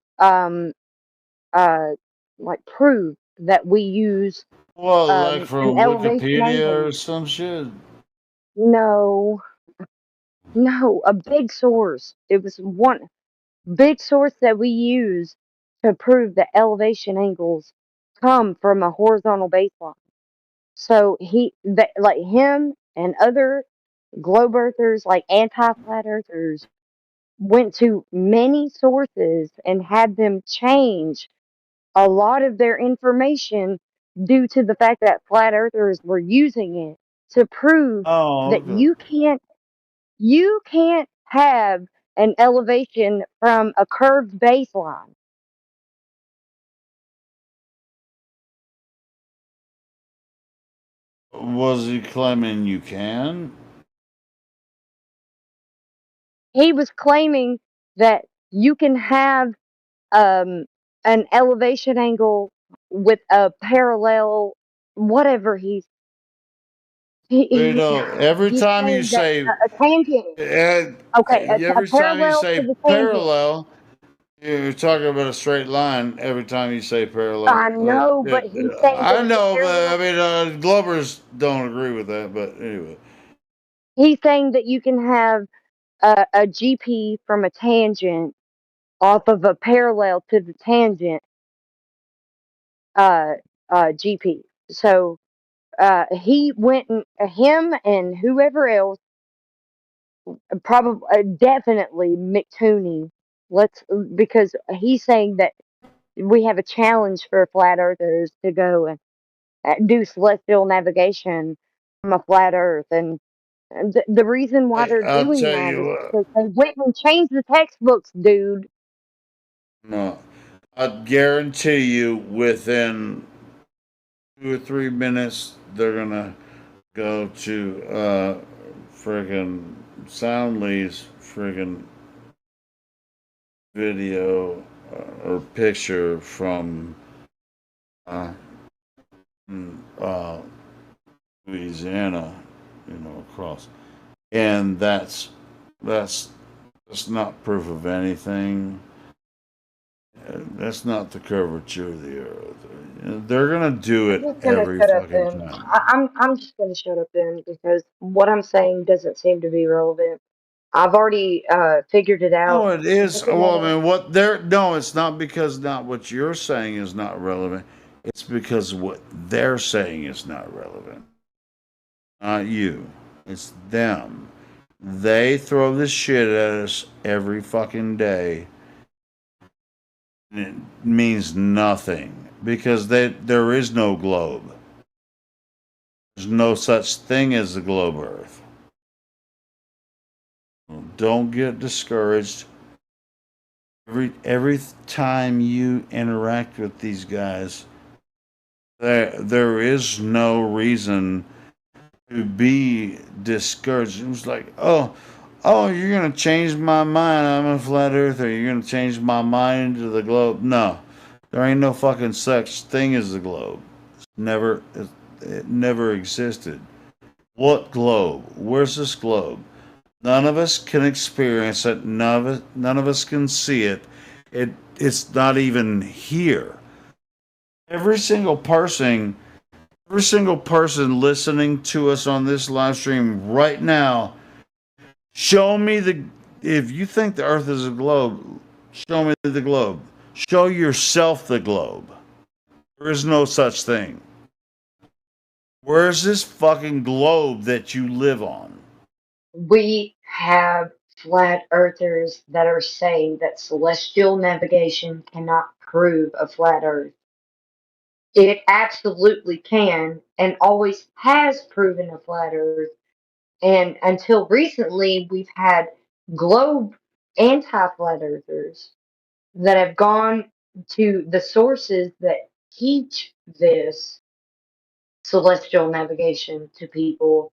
uh like prove that we use Well, like an from elevation Wikipedia angle. or some shit. No, no, a big source. It was one big source that we use to prove that elevation angles come from a horizontal baseline. So that like him and other globe earthers, like anti-flat earthers, went to many sources and had them change a lot of their information due to the fact that flat earthers were using it to prove Oh, that okay. you can't have an elevation from a curved baseline. Was he claiming you can? He was claiming that you can have um, an elevation angle with a parallel, whatever You he know, every he's time you saying that say, a tangent. and Okay, a every time you parallel to say the tangent. parallel, you're talking about a straight line. Every time you say parallel, I know, but he's saying I that the know, but I parallel. mean, Glovers don't agree with that. But anyway, He's saying that you can have a GP from a tangent off of a parallel to the tangent uh, GP. So he went and him and whoever else, probably definitely McTooney. Let's because he's saying that we have a challenge for flat earthers to go and do celestial navigation from a flat earth, and the reason why they're I'll doing tell that you is what. because they went and changed the textbooks, dude. No, I guarantee you, within 2 or 3 minutes, they're gonna go to friggin' Soundly's friggin' video or picture from uh, uh, Louisiana, across, and that's that's not proof of anything. That's not the curvature of the earth. They're gonna do I'm it just gonna every shut up fucking then. time. I'm just gonna shut up then because what I'm saying doesn't seem to be relevant. I've already figured it out. No, it is. Looking Well, at I it, mean, what they're no, it's not because not what you're saying is not relevant. It's because what they're saying is not relevant. Not you. It's them. They throw this shit at us every fucking day. And it means nothing because there is no globe. There's no such thing as the globe Earth. Don't get discouraged. Every time you interact with these guys, there is no reason to be discouraged. It was like, oh, you're gonna change my mind. I'm a flat earther. You're gonna change my mind to the globe. No, there ain't no fucking such thing as the globe. Never, it never existed. What globe? Where's this globe? None of us can experience it. None of us can see it. It's not even here. Every single person Every single person listening to us on this live stream right now, show me if you think the earth is a globe, show me the globe. Show yourself the globe. There is no such thing. Where is this fucking globe that you live on? we have flat earthers that are saying that celestial navigation cannot prove a flat earth. It absolutely can and always has proven a flat earth. And until recently, we've had globe anti flat earthers that have gone to the sources that teach this celestial navigation to people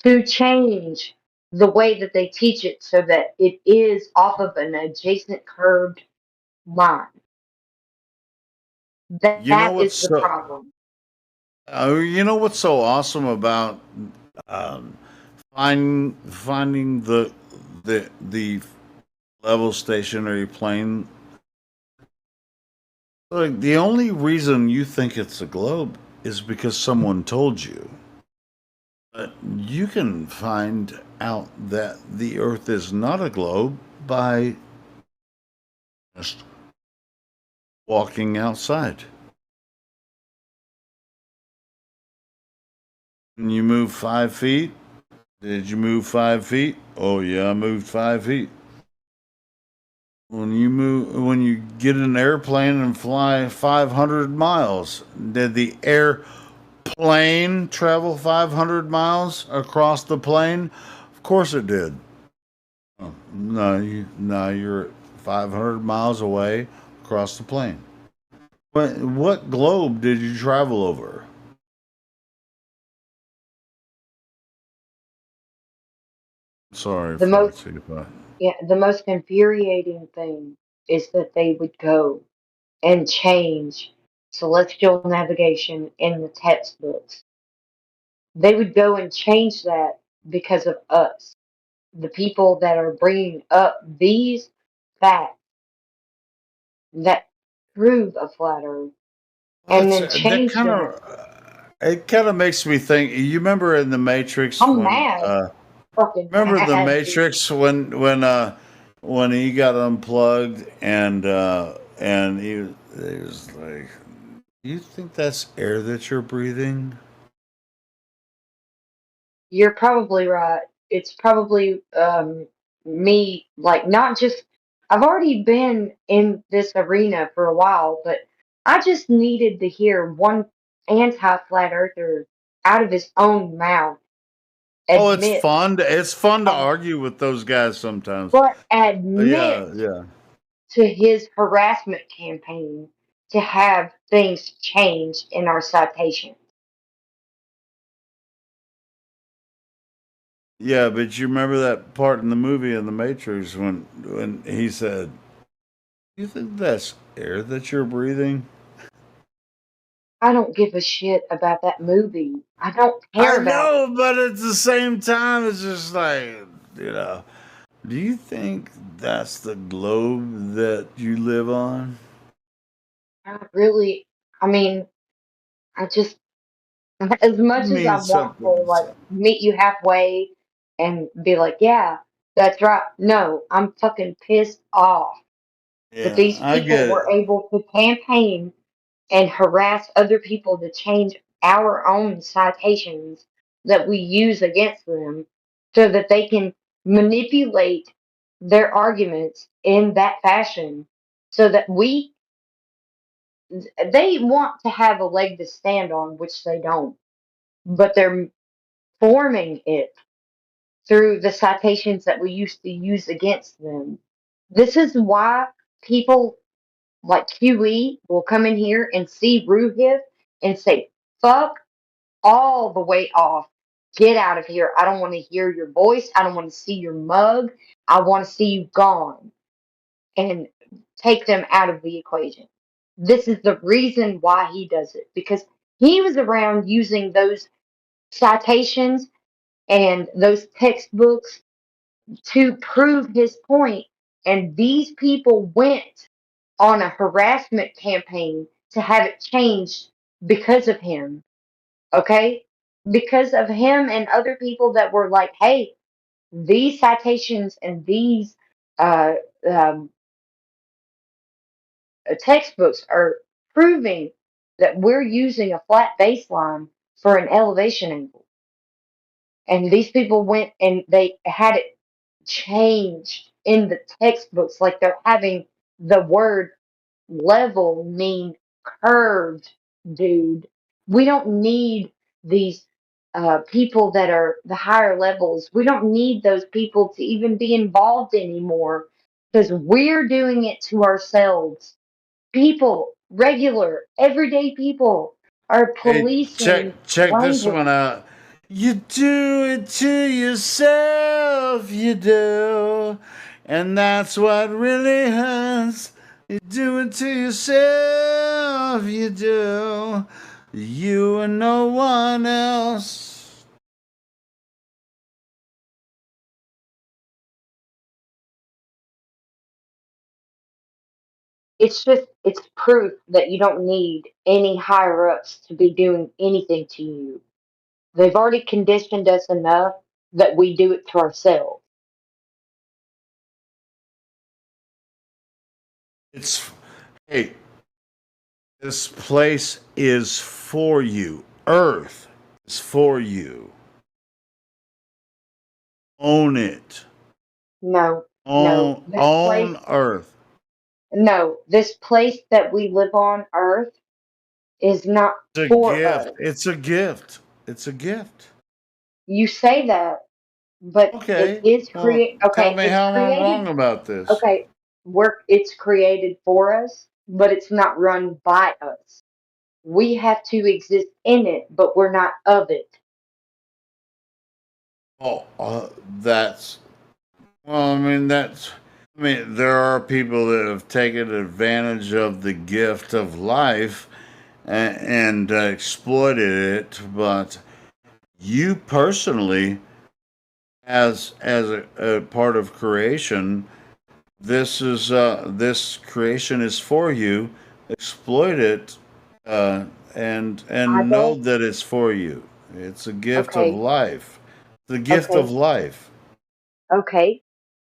to change the way that they teach it so that it is off of an adjacent curved line. You know That what's is the so problem. you know what's so awesome about um, finding the level stationary plane. Like the only reason you think it's a globe is because someone told you. But you can find out that the Earth is not a globe by just walking outside. When you move 5 feet, did you move 5 feet? Oh yeah, I moved 5 feet. When you get in an airplane and fly 500 miles, did the airplane travel 500 miles across the plane? Of course it did. Oh, no, you're 500 miles away across the plane. What globe did you travel over? Sorry, The most Flatsy, but Yeah, the most infuriating thing is that they would go and change celestial navigation in the textbooks. They would go and change that because of us, the people that are bringing up these facts that prove a flat Earth, and that's then that change kind that. of it kind of makes me think. You remember in the Matrix I'm when mad, fucking remember the mad, dude. Matrix when he got unplugged and he was like, "You think that's air that you're breathing?" You're probably right. It's probably me, like, not just. I've already been in this arena for a while, but I just needed to hear one anti-flat earther out of his own mouth Oh, it's admit, fun. It's fun to uh, argue with those guys sometimes. but admit Yeah, yeah. to his harassment campaign to have things changed in our citation. Yeah, but you remember that part in the movie in the Matrix when he said, "You think that's air that you're breathing?" I don't give a shit about that movie. I don't care I about it. know, but at the same time, it's just like, you know, do you think that's the globe that you live on? I really, I mean, I just, as You much as I mean want to something? like meet you halfway and be like, yeah, that's right. No, I'm fucking pissed off that Yeah, these I people get it. were able to campaign and harass other people to change our own citations that we use against them so that they can manipulate their arguments in that fashion so that they want to have a leg to stand on, which they don't, but they're forming it through the citations that we used to use against them. This is why people like QE will come in here and see Ruhif and say, fuck all the way off. Get out of here. I don't want to hear your voice. I don't want to see your mug. I want to see you gone and take them out of the equation. This is the reason why he does it because he was around using those citations and those textbooks to prove his point. And these people went on a harassment campaign to have it changed because of him. Okay? Because of him and other people that were like, hey, these citations and these uh, um, textbooks are proving that we're using a flat baseline for an elevation angle. And these people went and they had it changed in the textbooks, like they're having the word level mean curved, dude. We don't need these people that are the higher levels. We don't need those people to even be involved anymore because we're doing it to ourselves. People, regular, everyday people, are Hey, policing check this language. one out. You do it to yourself, you do, and that's what really hurts. You do it to yourself, you do. You and no one else. it's proof that you don't need any higher ups to be doing anything to you. They've already conditioned us enough that we do it to ourselves. It's hey, this place is for you. Earth is for you. Own it. No, no, Own Earth. this place that we live on Earth is not It's a for gift. us. It's a gift. It's a gift. You say that, but it Okay. is Well, create. tell Okay, me it's how I'm created. wrong about this. Okay, it's created for us, but it's not run by us. We have to exist in it, but we're not of it. Oh, that's well. I mean, there are people that have taken advantage of the gift of life and exploited it, but you personally, as a part of creation, this creation is for you. Exploit it, uh, I and know don't. that it's for you. It's a gift of Okay, life. The gift of okay, life. okay,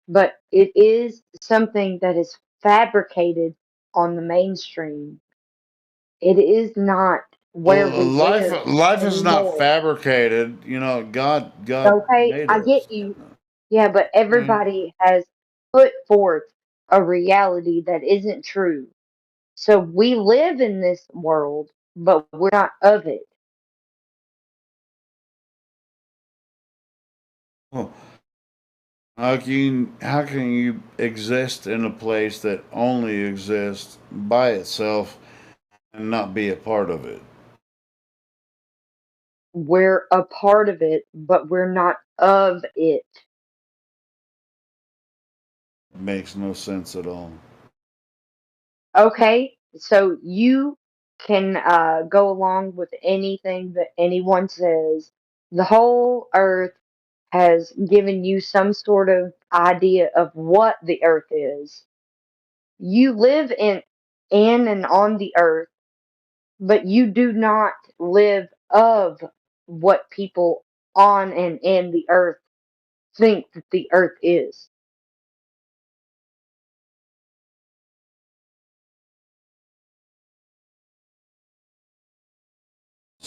but it is something that is fabricated on the mainstream. It is not where we live Life is not anymore. fabricated. You know, God Okay, made I get us. you. Yeah, but I mean, everybody has put forth a reality that isn't true. So we live in this world, but we're not of it. oh, how can you exist in a place that only exists by itself and not be a part of it? We're a part of it, but we're not of it. It makes no sense at all. Okay, so you can go along with anything that anyone says. The whole earth has given you some sort of idea of what the earth is. You live in and on the earth, but you do not live of what people on and in the earth think that the earth is.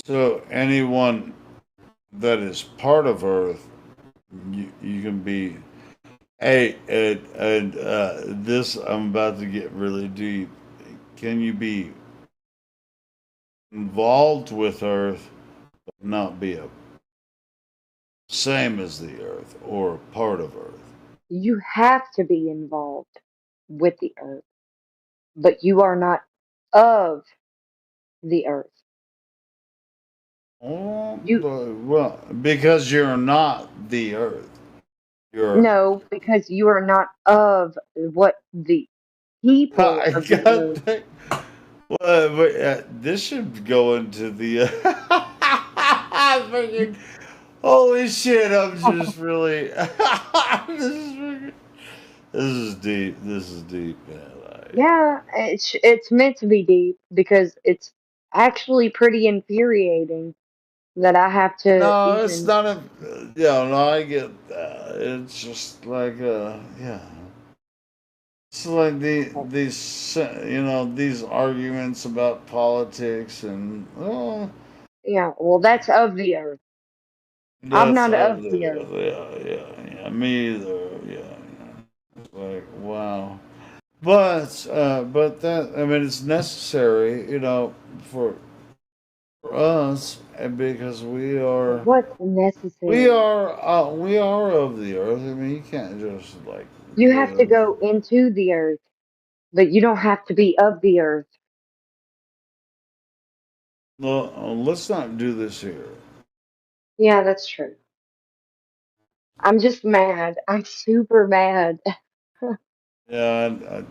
So anyone that is part of Earth, you can be. Hey, this I'm about to get really deep. Can you be involved with Earth, but not be a same as the Earth or a part of Earth? You have to be involved with the earth, but you are not of the earth. Oh, You well, because you're not the Earth. You're. No, because you are not of what the people I of the got earth. that. Well, but, this should go into the. Freaking, holy shit! I'm just really. This is deep. This is deep, man. Yeah, it's meant to be deep because it's actually pretty infuriating that I have to No, it's even. not a. Yeah, no, I get that. It's just like, yeah. It's like these arguments about politics and oh, Yeah, well, that's of the earth. I'm that's not of of the the earth. yeah. Me either. It's like wow. But that I mean it's necessary, for us because What's necessary? we are of the earth. I mean you can't just like You have to live. go into the earth, but you don't have to be of the earth. Well, let's not do this here. Yeah, that's true. I'm just mad. I'm super mad. Yeah,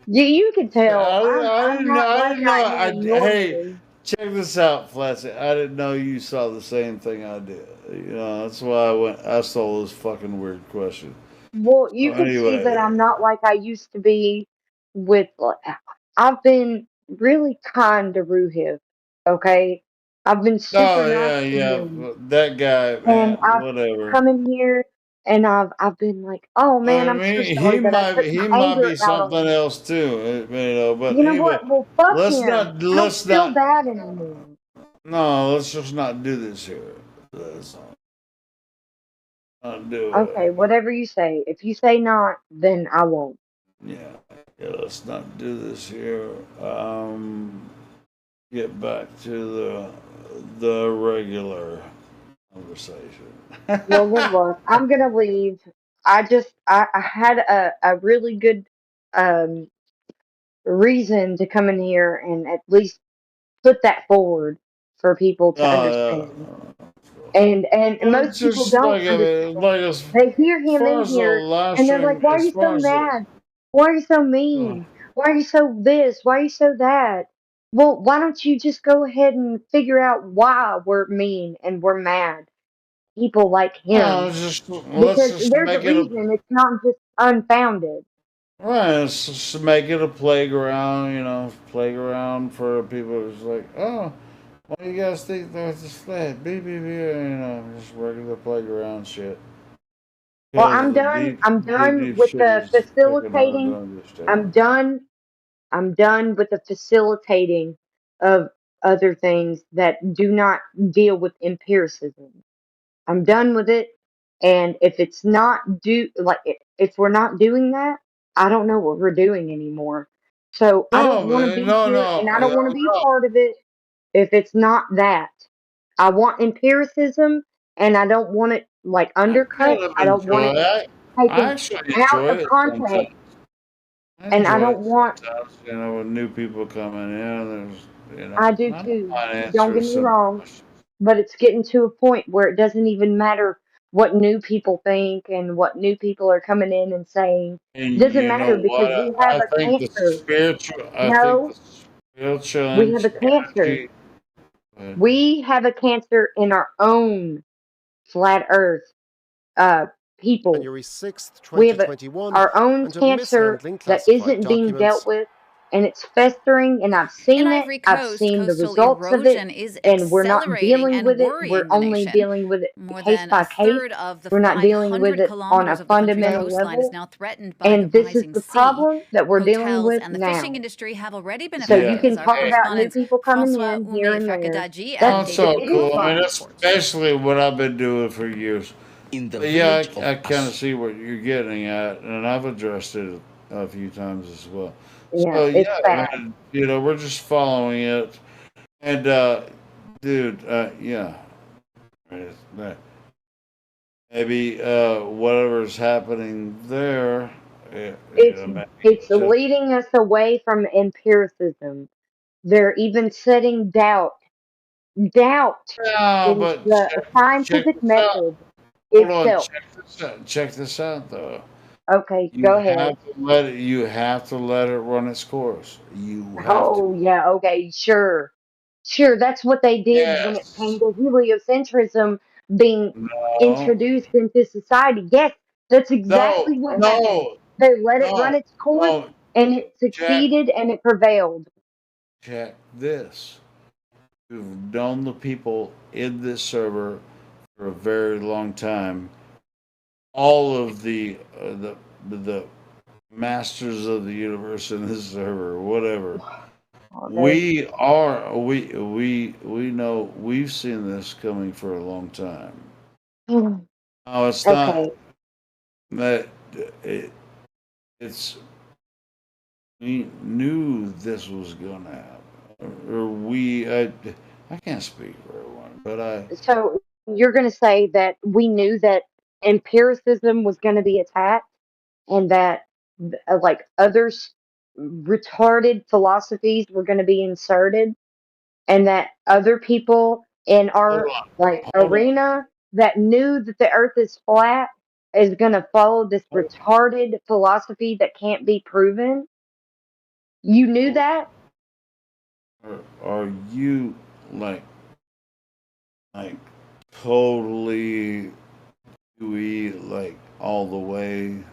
You can tell I I'm didn't know. not I like didn't I know. am Hey, normally. check this out, Flatsy. I didn't know you saw the same thing I did. That's why I went. I this fucking weird question. Well, So you can see that anyway, I'm not like I used to be I've been really kind to Ruhiv, okay? I've been super Oh nice yeah, to yeah. him. That guy, And man. I've Whatever. come in here and I've been like, oh man, I I'm so mean, sorry that I took he my might anger be out on something him. else too, you know. But You know anyway, what? Well, fuck let's him. not I don't let's feel not bad anymore. no, let's just not do this here. Let's not do Okay, it. whatever you say. If you say not, then I won't. Yeah, yeah. Let's not do this here. Get back to the regular conversation. Well, then look, I'm gonna leave. I had a really good um reason to come in here and at least put that forward for people to understand. Uh, And well, most it's people just don't like understand. as They hear him far in as the here live and they're like, stream, "Why are as you so far as the mad? Why are you so uh, mean? Why are you so this? Why are you so that?" Well, why don't you just go ahead and figure out why we're mean and we're mad? People like him. just let's Because just there's a make it a reason. It's not just unfounded. right. Let's just make it a playground. You know, playground for people. Who's like, oh, what do you guys think there's this flat? Beep beep beep. You know, just regular playground shit. Well, Because the I'm done deep with shit the is fucking hard to facilitating. I'm understand. done. I'm done with the facilitating of other things that do not deal with empiricism. I'm done with it. And if it's not if we're not doing that, I don't know what we're doing anymore. So I don't No, want to man, be no, here and I don't want to be a no. part of it if it's not that. I want empiricism and I don't want it like I undercut. kind of I don't want enjoy it it. I taken actually out enjoy of it sometimes. context. I And I enjoy don't it want, sometimes, you know, with new people coming in. There's, you know, I do I don't too. mind Don't answering get me some wrong, questions. but it's getting to a point where it doesn't even matter what new people think and what new people are coming in and saying. It And doesn't you know matter because what? we have I a think cancer. the No, spiritual we have a cancer. energy. uh, We have a cancer in our own flat earth uh, people. January 6th, We have 2021, our own and of cancer mishandling that classified isn't being dealt documents. with, and it's festering, and I've In seen it. Ivory I've Coast, seen the coastal results of it, erosion is and we're not accelerating dealing and with it. We're worrying the only nation. dealing with it More case than a by case. third of the We're not dealing with 500 it on kilometers a of the country's fundamental coastline is level. now threatened by the And this is rising the sea. problem that we're dealing Hotels with and the fishing now. industry have already been So you affected, can as Yeah. our talk about new correspondent's people coming Francois in here Oume and there. Fakadaji That's and That's David so it is cool. I mean, Biedroyd fine. that's reports. basically what I've been doing for years. In the But yeah, village of I kind of As. see what you're getting at, and I've addressed it a few times as well. Yeah, So it's yeah, bad. man, you know, we're just following it, and dude, yeah, right, maybe whatever's happening there, It's maybe it's just leading us away from empiricism. They're even setting doubt yeah, in but the check scientific this out. method Hold on, itself. check this out though. Okay, go ahead. You have to let it run its course. You have to. Oh yeah, okay, sure. Sure, that's what they did when it came Yes. to heliocentrism being No. introduced into society. Yes, that's No. exactly what happened. No. They let it run No. its course No. and it Check. succeeded and it prevailed. Check this. You've known the people in this server for a very long time. All of the masters of the universe in this server, whatever. Okay. We know we've seen this coming for a long time. Mm, No, it's not okay. that it, it's we knew this was gonna happen, or I can't speak for everyone, but So you're going to say that we knew that empiricism was going to be attacked and that like retarded philosophies were going to be inserted and that other people in hold our on, like hold on. arena that knew that the earth is flat is going to follow this retarded philosophy that can't be proven. You knew Hold that? are you like like totally we like all the way?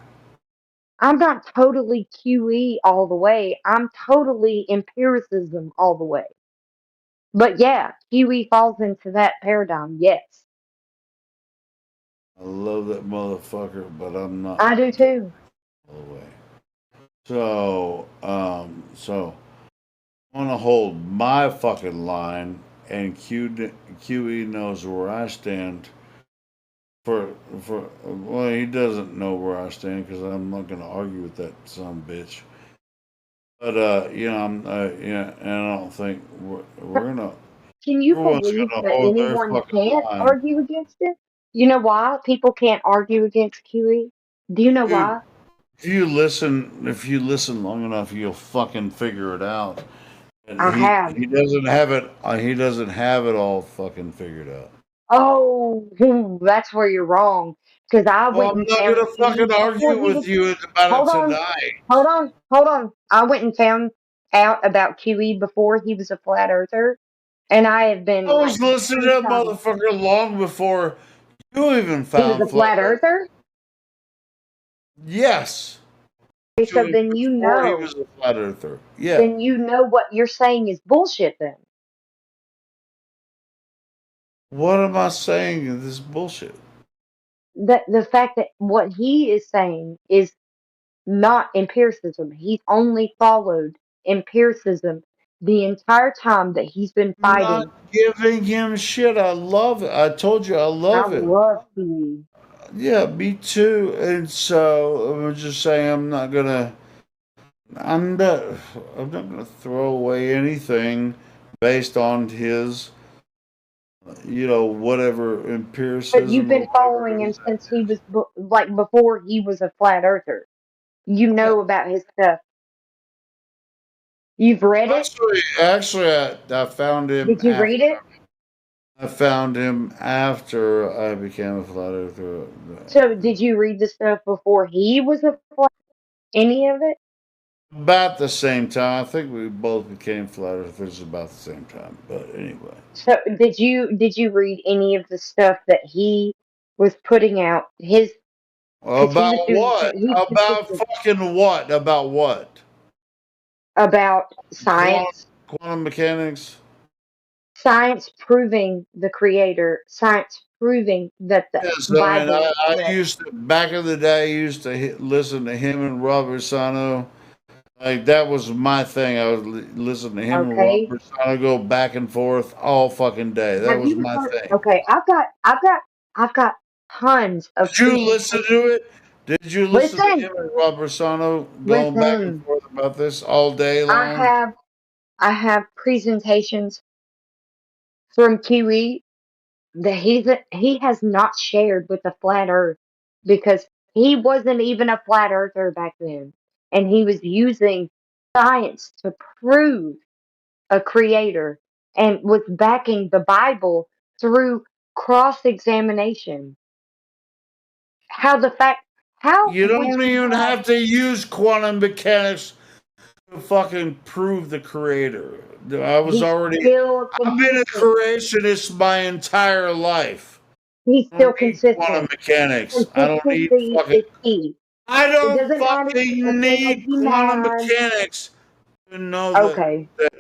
I'm not totally QE all the way. I'm totally empiricism all the way. But yeah, QE falls into that paradigm. Yes, I love that motherfucker, but I'm not I do too. all the way. So I'm gonna hold my fucking line, and QE knows where I stand. Well, he doesn't know where I stand because I'm not gonna argue with that son of a bitch. But yeah, and I don't think we're gonna. Can you Everyone's believe gonna that hold their anyone fucking can't line, argue against it? You know why people can't argue against QE? Do you know dude. why? If you listen long enough, you'll fucking figure it out. And I have. he doesn't have it. He doesn't have it all fucking figured out. Oh, that's where you're wrong. Because I Well, went I'm and not found gonna QE fucking before argue he was. with you about it Hold on, tonight. hold on. I went and found out about QE before he was a flat earther, and I have I been like was listening to that criticized. motherfucker long before you even He was found a flat flat Earth. earther. Yes, Okay, so before he was a flat earther. Yeah. then you know what you're saying is bullshit. Then What am I saying in this bullshit? the fact that what he is saying is not empiricism. He's only followed empiricism the entire time that he's been I'm not fighting. giving him shit. I love it. I told you I I love it. love QE. Yeah, me too. And so I'm just saying I'm not I'm not gonna throw away anything based on his whatever But you've empiricism or been whatever it following him is. since he was like before he was a flat earther. You Yeah. know about his stuff. You've read it. Actually, I found him Did you after read it? I became a flat earther. So did you read the stuff before he was a flat? Any of it? About the same time. I think we both became flat earthers about the same time. But anyway. So did you read any of the stuff that he was putting out? His because he About was doing what? he's About consistent fucking what? About what? about Quantum, science, quantum mechanics? science proving the creator, science proving that the Yes, I mean, Bible is I correct. used to, back in the day, I used to listen to him and Robert Sano. Like, that was my thing. I would listen to him and Okay. Robert Sano go back and forth all fucking day. That Have was you my heard? thing. Okay, I've got tons of Did you listen presentations. to it? Did you listen to Listen, him and Robert Sano going back and listen. forth about this all day I long? have I have presentations from QE that he has not shared with the flat Earth because he wasn't even a flat earther back then, and he was using science to prove a creator and was backing the Bible through cross examination. How the fact how You would don't you even have have to use quantum mechanics to fucking prove the creator. he's still I've been a consistent. creationist my entire life. He's I still don't need quantum consistent. mechanics. Consistency is key. I It don't doesn't matter if fucking they make need you quantum mad. mechanics to know Okay. that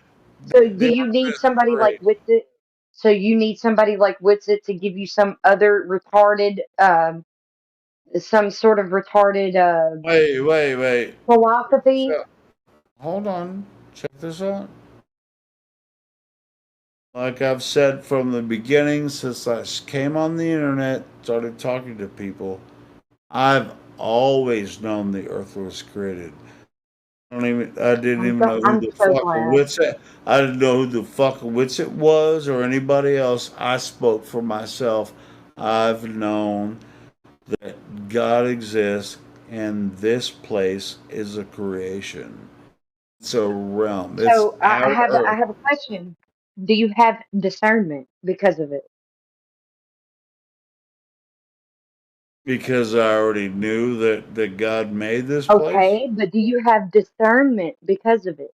So do the you earth need is somebody like great. Witsit? So you need somebody like Witsit to give you some other retarded, some sort of retarded Wait. philosophy? So, hold on. Check this out. Like I've said from the beginning, since I came on the internet, started talking to people, I've always known the earth was created. I didn't even know who I'm the so fuck glad. Witsit. I didn't know who the fuck Witsit was or anybody else. I spoke for myself. I've known that God exists and this place is a creation. It's a realm. It's So our I earth. have a question. Do you have discernment because of it? Because I already knew that God made this place. Okay, but do you have discernment because of it?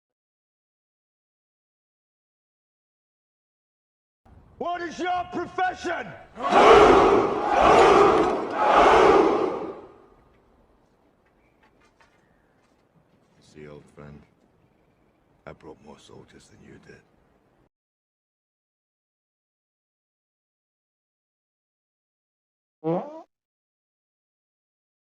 What is your profession? friend. I brought more soldiers than you did. Hmm?